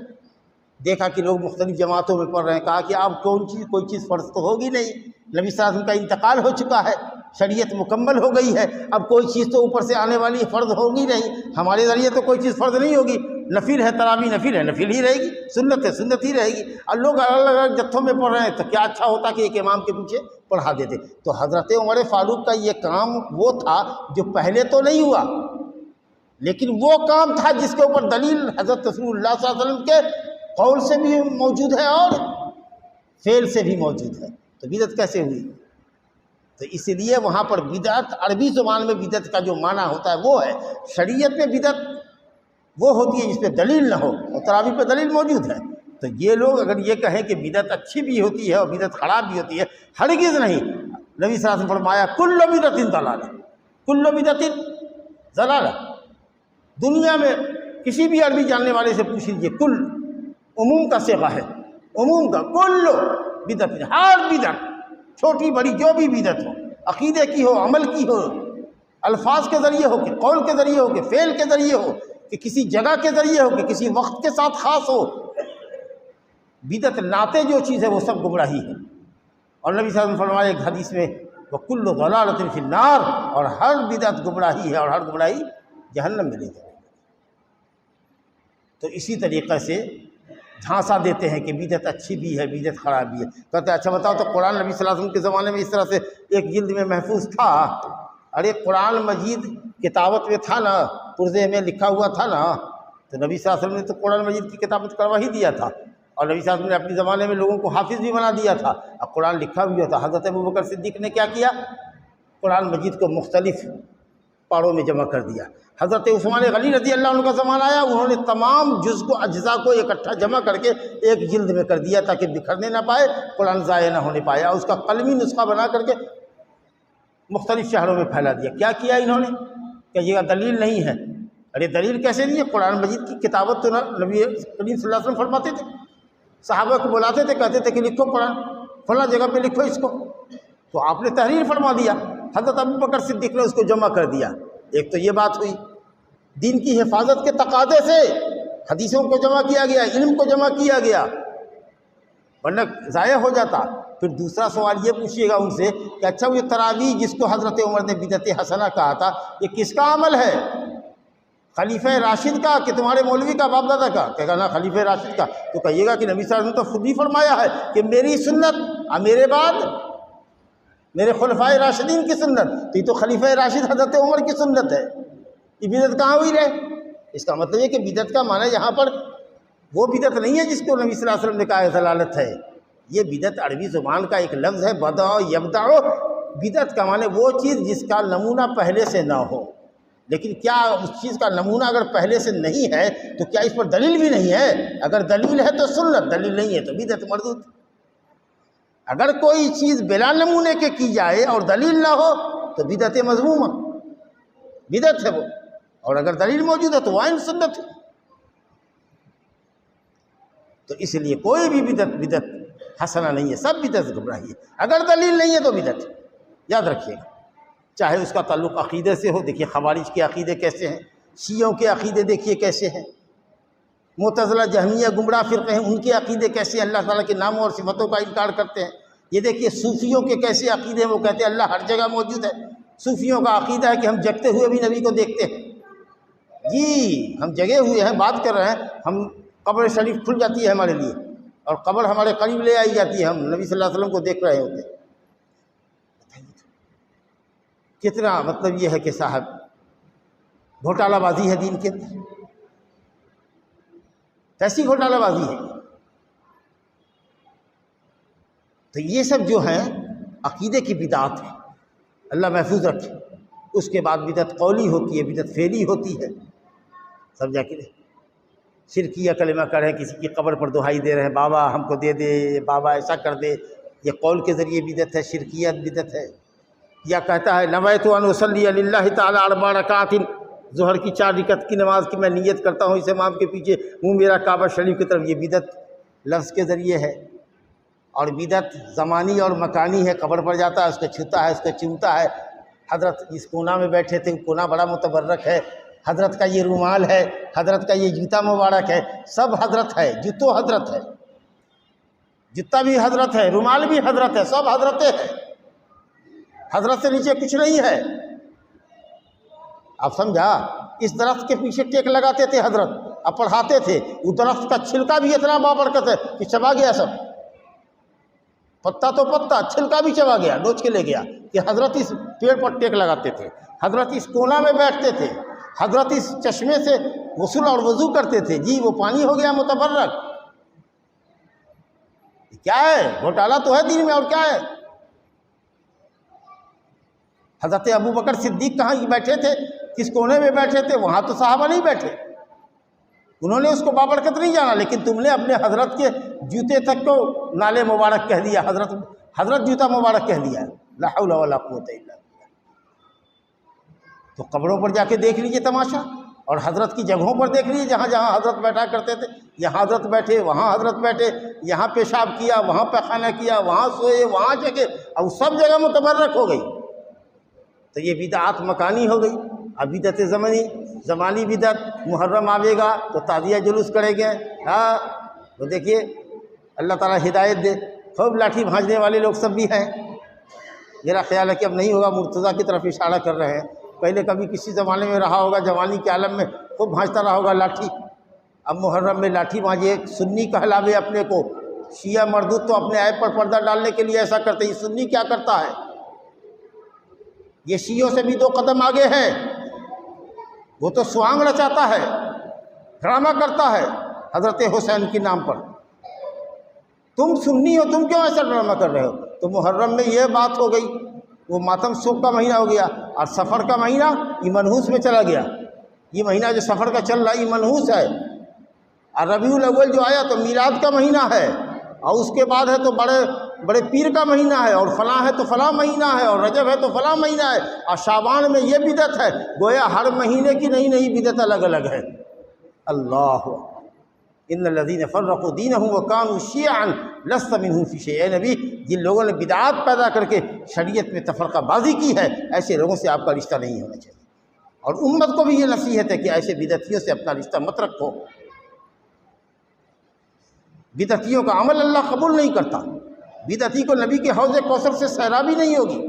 دیکھا کہ لوگ مختلف جماعتوں میں پڑھ رہے ہیں، کہا کہ اب کوئی چیز فرض تو ہوگی نہیں، نبی صلی اللہ علیہ وسلم کا انتقال ہو چکا ہے، شریعت مکمل ہو گئی ہے، اب کوئی چیز تو اوپر سے آنے والی فرض ہوگی نہیں، ہمارے ذریعے تو کوئی چیز فرض نہیں ہوگی، نفل ہے تراویح، نفل ہے نفل ہی رہے گی، سنت ہے سنت ہی رہے گی، اور لوگ الگ الگ جتھوں میں پڑھ رہے ہیں تو کیا اچھا ہوتا کہ ایک امام کے پیچھے پڑھا دیتے۔ تو حضرت عمر فاروق کا یہ کام وہ تھا جو پہلے تو نہیں ہوا، لیکن وہ کام تھا جس کے اوپر دلیل حضرت رسول اللہ صلی اللہ علیہ وسلم کے قول سے بھی موجود ہے اور فعل سے بھی موجود ہے۔ تو بدعت کیسے ہوئی؟ تو اس لیے وہاں پر بدعت عربی زبان میں بدعت کا جو معنی ہوتا ہے وہ ہے، شریعت میں بدعت وہ ہوتی ہے جس پہ دلیل نہ ہو، اور تراویح پہ دلیل موجود ہے۔ تو یہ لوگ اگر یہ کہیں کہ بدعت اچھی بھی ہوتی ہے اور بدعت خراب بھی ہوتی ہے، ہرگز نہیں۔ نبی صلی اللہ علیہ وسلم فرمایا کل بدعت ضلالہ، کل بدعت ضلالہ۔ دنیا میں کسی بھی عربی جاننے والے سے پوچھ لیجیے، کل عموم کا صیغہ ہے، عموم کا، کل بدعت، ہر بدعت، چھوٹی بڑی جو بھی بدعت ہو، عقیدے کی ہو، عمل کی ہو، الفاظ کے ذریعے ہو کہ قول کے ذریعے ہو کہ فعل کے ذریعے ہو کہ کسی جگہ کے ذریعے ہو کہ کسی وقت کے ساتھ خاص ہو، بدعت ناتے جو چیز ہے وہ سب گمراہی ہے۔ اور نبی صلی اللہ علیہ وسلم فرمایا ایک حدیث میں وَكُلُّ ضَلَالَةٍ فِي النَّارِ، اور ہر بدعت گمراہی ہے اور ہر گمراہی جہنم میں لے جائے گی۔ تو اسی طریقے سے جھانسا دیتے ہیں کہ بدعت اچھی بھی ہے، بدعت خراب بھی ہے۔ کہتے ہیں اچھا بتاؤ تو قرآن نبی صلی اللہ علیہ وسلم کے زمانے میں اس طرح سے ایک جلد میں محفوظ تھا؟ ارے قرآن مجید کتابت میں تھا نا، پرزے میں لکھا ہوا تھا نا، تو نبی صلی اللہ علیہ وسلم نے تو قرآن مجید کی کتابت کروا ہی دیا تھا، اور نبی صلی اللہ علیہ وسلم نے اپنے زمانے میں لوگوں کو حافظ بھی بنا دیا تھا، اب قرآن لکھا ہوا تھا۔ حضرت ابوبکر صدیق نے کیا کیا؟ قرآن مجید کو مختلف پاروں میں جمع کر دیا۔ حضرت عثمان غنی رضی اللہ عنہ کا زمانہ آیا، انہوں نے تمام جز کو، اجزاء کو اکٹھا جمع کر کے ایک جلد میں کر دیا تاکہ بکھرنے نہ پائے، قرآن ضائع نہ ہونے پائے، اور اس کا قلمی نسخہ بنا کر کے مختلف شہروں میں پھیلا دیا۔ کیا کیا انہوں نے کہ یہ دلیل نہیں ہے؟ ارے دلیل کیسے نہیں ہے؟ قرآن مجید کی کتابت تو نبی کریم صلی اللہ علیہ وسلم فرماتے تھے، صحابہ کو بلاتے تھے، کہتے تھے کہ لکھو قرآن فلاں جگہ پہ لکھو اس کو، تو آپ نے تحریر فرما دیا، حضرت ابوبکر صدیق نے اس کو جمع کر دیا۔ ایک تو یہ بات ہوئی، دین کی حفاظت کے تقاضے سے حدیثوں کو جمع کیا گیا، علم کو جمع کیا گیا، ورنہ ضائع ہو جاتا۔ پھر دوسرا سوال یہ پوچھیے گا ان سے کہ اچھا وہ تراویح جس کو حضرت عمر نے بدعت حسنہ کہا تھا، یہ کس کا عمل ہے؟ خلیفہ راشد کا کہ تمہارے مولوی کا، باپ دادا کا؟ کہے گا نا خلیفہ راشد کا، تو کہیے گا کہ نبی صلی اللہ علیہ وسلم تو خود ہی فرمایا ہے کہ میری سنت اور میرے بعد میرے خلفائے راشدین کی سنت، تو یہ تو خلیفہ راشد حضرت عمر کی سنت ہے، یہ بدعت کہاں ہوئی رہے؟ اس کا مطلب یہ کہ بدعت کا معنی یہاں پر وہ بدعت نہیں ہے جس کو نبی صلی اللہ علیہ وسلم نے کہا ہے ضلالت ہے، یہ بدعت عربی زبان کا ایک لفظ ہے، بدع یبدع۔ بدعت کا معنی وہ چیز جس کا نمونہ پہلے سے نہ ہو، لیکن کیا اس چیز کا نمونہ اگر پہلے سے نہیں ہے تو کیا اس پر دلیل بھی نہیں ہے؟ اگر دلیل ہے تو سنت، دلیل نہیں ہے تو بدعت مردود۔ اگر کوئی چیز بلا نمونے کے کی جائے اور دلیل نہ ہو تو بدعت مذمومہ، بدعت ہے وہ۔ اور اگر دلیل موجود ہے تو وہ عین سنت ہے۔ تو اس لیے کوئی بھی بدعت حسنہ نہیں ہے، سب بدعت گمراہی ہے، اگر دلیل نہیں ہے تو بدعت ہے، یاد رکھیے گا۔ چاہے اس کا تعلق عقیدے سے ہو، دیکھیے خوارج کے عقیدے کیسے ہیں، شیعوں کے عقیدے دیکھیے کیسے ہیں، معتزلہ جہمیہ گمراہ فرقے ہیں، ان کے عقیدے کیسے ہیں، اللہ تعالیٰ کے ناموں اور صفتوں کا انکار کرتے ہیں۔ یہ دیکھیے صوفیوں کے کیسے عقیدے ہیں، وہ کہتے ہیں اللہ ہر جگہ موجود ہے۔ صوفیوں کا عقیدہ ہے کہ ہم جگتے ہوئے بھی نبی کو دیکھتے ہیں، جی ہم جگے ہوئے ہیں، بات کر رہے ہیں، ہم قبر شریف کھل جاتی ہے ہمارے لیے اور قبر ہمارے قریب لے آئی جاتی ہے، ہم نبی صلی اللہ علیہ وسلم کو دیکھ رہے ہوتے ہیں۔ کتنا مطلب یہ ہے کہ صاحب گھوٹالہ بازی ہے دین کے اندر، کیسی گھوٹالہ بازی ہے۔ تو یہ سب جو ہیں عقیدے کی بدعات ہیں، اللہ محفوظ رکھے۔ اس کے بعد بدعت قولی ہوتی ہے، بدعت فعلی ہوتی ہے، سمجھا کہ نہیں؟ شرکیہ کلمہ کر رہے ہیں، کسی کی قبر پر دہائی دے رہے ہیں، بابا ہم کو دے دے، بابا ایسا کر دے، یہ قول کے ذریعے بدعت ہے، شرکیت بدعت ہے۔ یا کہتا ہے نویت ان اصلی للہ تعالی 4 رکعات، ظہر کی 4 رکعت کی نماز کی میں نیت کرتا ہوں اس امام کے پیچھے، منہ میرا کعبہ شریف کی طرف، یہ بدعت لفظ کے ذریعے ہے۔ اور بدعت زمانی اور مکانی ہے، قبر پر جاتا ہے، اس کو چھوتا ہے، اس کو چومتا ہے، حضرت اس کونا میں بیٹھے تھے، کونا بڑا متبرک ہے، حضرت کا یہ رومال ہے، حضرت کا یہ جوتا مبارک ہے، سب حضرت ہے، جوتو حضرت ہے، جوتا بھی حضرت ہے، رومال بھی حضرت ہے، سب حضرتیں ہیں، حضرت سے نیچے کچھ نہیں ہے۔ آپ سمجھا؟ اس درخت کے پیچھے ٹیک لگاتے تھے حضرت، اب پڑھاتے تھے، وہ درخت کا چھلکا بھی اتنا بابرکت ہے کہ چبا گیا سب، پتا تو پتا، چھلکا بھی چبا گیا، نوچ کے لے گیا، کہ حضرت اس پیڑ پر ٹیک لگاتے تھے، حضرت اس کونا میں بیٹھتے تھے، حضرت اس چشمے سے غسل اور وضو کرتے تھے، جی وہ پانی ہو گیا متبرک۔ کیا ہے؟ گھوٹالہ تو ہے دین میں، اور کیا ہے؟ حضرت ابوبکر صدیق کہاں بیٹھے تھے؟ کس کونے میں بیٹھے تھے؟ وہاں تو صحابہ نہیں بیٹھے، انہوں نے اس کو بابرکت نہیں جانا، لیکن تم نے اپنے حضرت کے جوتے تک کو نالے مبارک کہہ دیا، حضرت جوتا مبارک کہہ دیا، لا حول ولا قوت الا باللہ۔ تو قبروں پر جا کے دیکھ لیجئے تماشا، اور حضرت کی جگہوں پر دیکھ لیجئے، جہاں جہاں حضرت بیٹھا کرتے تھے، یہاں حضرت بیٹھے، وہاں حضرت بیٹھے، یہاں پیشاب کیا، وہاں پیخانہ کیا، وہاں سوئے، وہاں جگہ، اب سب جگہ متبرک ہو گئی۔ تو یہ بدعات مکانی ہو گئی۔ اب بدعت زمانی بدعت، محرم آئے گا تو تعزیہ جلوس کریں گے، ہاں تو دیکھیے اللہ تعالیٰ ہدایت دے، خوب لاٹھی بھانجنے والے لوگ سب بھی ہیں۔ میرا خیال ہے کہ اب نہیں ہوگا، مرتضیٰ کی طرف اشارہ کر رہے ہیں، پہلے کبھی کسی زمانے میں رہا ہوگا، جوانی کے عالم میں خوب بھانجتا رہا ہوگا لاٹھی، اب محرم میں لاٹھی بھانجے، سنی کہلاوے اپنے کو، شیعہ مردود تو اپنے عیب پر پردہ ڈالنے کے لیے ایسا کرتے، یہ سنی کیا کرتا ہے؟ یہ شیعوں سے بھی 2 قدم آگے ہے، وہ تو سوانگ رچاتا ہے، ڈرامہ کرتا ہے حضرت حسین کے نام پر۔ تم سنی ہو، تم کیوں ایسا ڈرامہ کر رہے ہو؟ تو محرم میں یہ بات ہو گئی، وہ ماتم سوگ کا مہینہ ہو گیا، اور سفر کا مہینہ یہ منحوس میں چلا گیا، یہ مہینہ جو سفر کا چل رہا ہے یہ منحوس ہے، اور ربیع الاول جو آیا تو میلاد کا مہینہ ہے، اور اس کے بعد ہے تو بڑے پیر کا مہینہ ہے، اور فلاں ہے تو فلاں مہینہ ہے، اور رجب ہے تو فلاں مہینہ ہے، اور شعبان میں یہ بدعت ہے، گویا ہر مہینے کی نئی نئی بدعت الگ الگ ہے۔ اللہ ان الذین فرقوا دینہم وکانوا شیعا لست منہم فی شیء، اے نبی جن لوگوں نے بدعات پیدا کر کے شریعت میں تفرقہ بازی کی ہے، ایسے لوگوں سے آپ کا رشتہ نہیں ہونا چاہیے، اور امت کو بھی یہ نصیحت ہے کہ ایسے بدعتیوں سے اپنا رشتہ مت رکھو۔ بدعتیوں کا عمل اللہ قبول نہیں کرتا، بدعتی کو نبی کے حوض کوثر سے سیرابی نہیں ہوگی،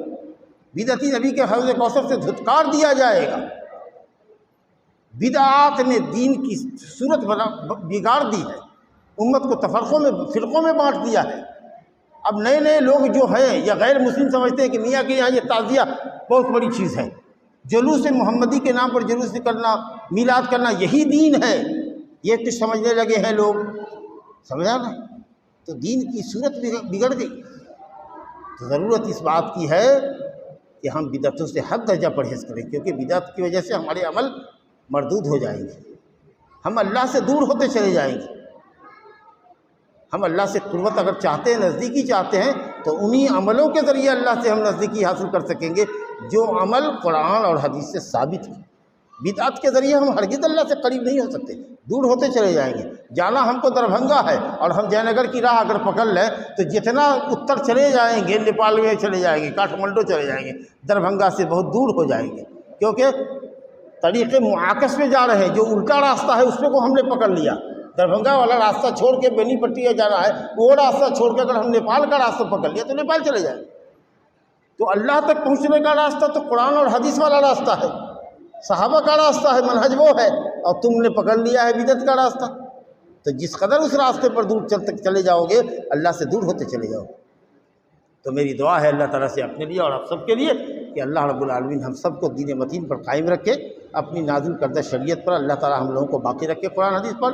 بدعتی نبی کے حوض کوثر سے دھتکار دیا جائے گا۔ بدعات نے دین کی صورت بگاڑ دی ہے، امت کو فرقوں میں بانٹ دیا ہے۔ اب نئے نئے لوگ جو ہیں یا غیر مسلم سمجھتے ہیں کہ میاں کے یہاں یہ تعزیہ بہت بڑی چیز ہے، جلوس محمدی کے نام پر جلوس کرنا، میلاد کرنا، یہی دین ہے، یہ کچھ سمجھنے لگے ہیں لوگ، سمجھا نا؟ تو دین کی صورت بگڑ گئی۔ تو ضرورت اس بات کی ہے کہ ہم بدعتوں سے حد درجہ پرہیز کریں، کیونکہ بدعت کی وجہ سے ہمارے عمل مردود ہو جائیں گے، ہم اللہ سے دور ہوتے چلے جائیں گے۔ ہم اللہ سے قربت اگر چاہتے ہیں، نزدیکی چاہتے ہیں، تو انہی عملوں کے ذریعے اللہ سے ہم نزدیکی حاصل کر سکیں گے جو عمل قرآن اور حدیث سے ثابت ہے۔ بدعت کے ذریعے ہم ہرگز اللہ سے قریب نہیں ہو سکتے، دور ہوتے چلے جائیں گے۔ جانا ہم کو دربھنگا ہے اور ہم جے نگر کی راہ اگر پکڑ لیں تو جتنا اتر چلے جائیں گے، نیپال میں چلے جائیں گے، کاٹھمنڈو چلے جائیں گے، دربھنگا سے بہت دور ہو جائیں گے، کیونکہ طریق معاکس میں جا رہے ہیں۔ جو الٹا راستہ ہے اس پہ کو ہم نے پکڑ لیا، دربھنگا والا راستہ چھوڑ کے بینی پٹی جانا ہے، وہ راستہ چھوڑ کے اگر ہم نیپال کا راستہ پکڑ لیا تو نیپال چلے جائیں گے۔ تو اللہ تک پہنچنے کا راستہ تو قرآن اور حدیث والا راستہ ہے، صحابہ کا راستہ ہے، منہج وہ ہے، اور تم نے پکڑ لیا ہے بدعت کا راستہ۔ تو جس قدر اس راستے پر دور چلے جاؤ گے، اللہ سے دور ہوتے چلے جاؤ گے۔ تو میری دعا ہے اللہ تعالیٰ سے اپنے لیے اور آپ سب کے لیے کہ اللہ رب العالمین ہم سب کو دین متین پر قائم رکھے، اپنی نازل کردہ شریعت پر اللہ تعالیٰ ہم لوگوں کو باقی رکھے، قرآن حدیث پر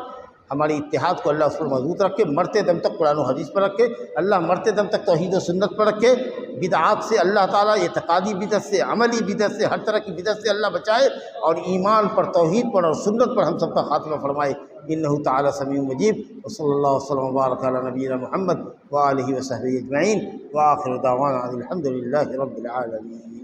ہماری اتحاد کو اللہ اس پر مضبوط رکھے، مرتے دم تک قرآن و حدیث پر رکھے، اللہ مرتے دم تک توحید و سنت پر رکھے، بدعات سے اللہ تعالیٰ، اعتقادی بدعت سے، عملی بدعت سے، ہر طرح کی بدعت سے اللہ بچائے، اور ایمان پر، توحید پر اور سنت پر ہم سب کا خاتمہ فرمائے۔ انہ تعالی سمیع مجیب، وصلی اللہ وسلم وبارک علی نبینا محمد وآلہ وصحبہ اجمعین، وآخر دعوانا الحمد للہ رب العالمین۔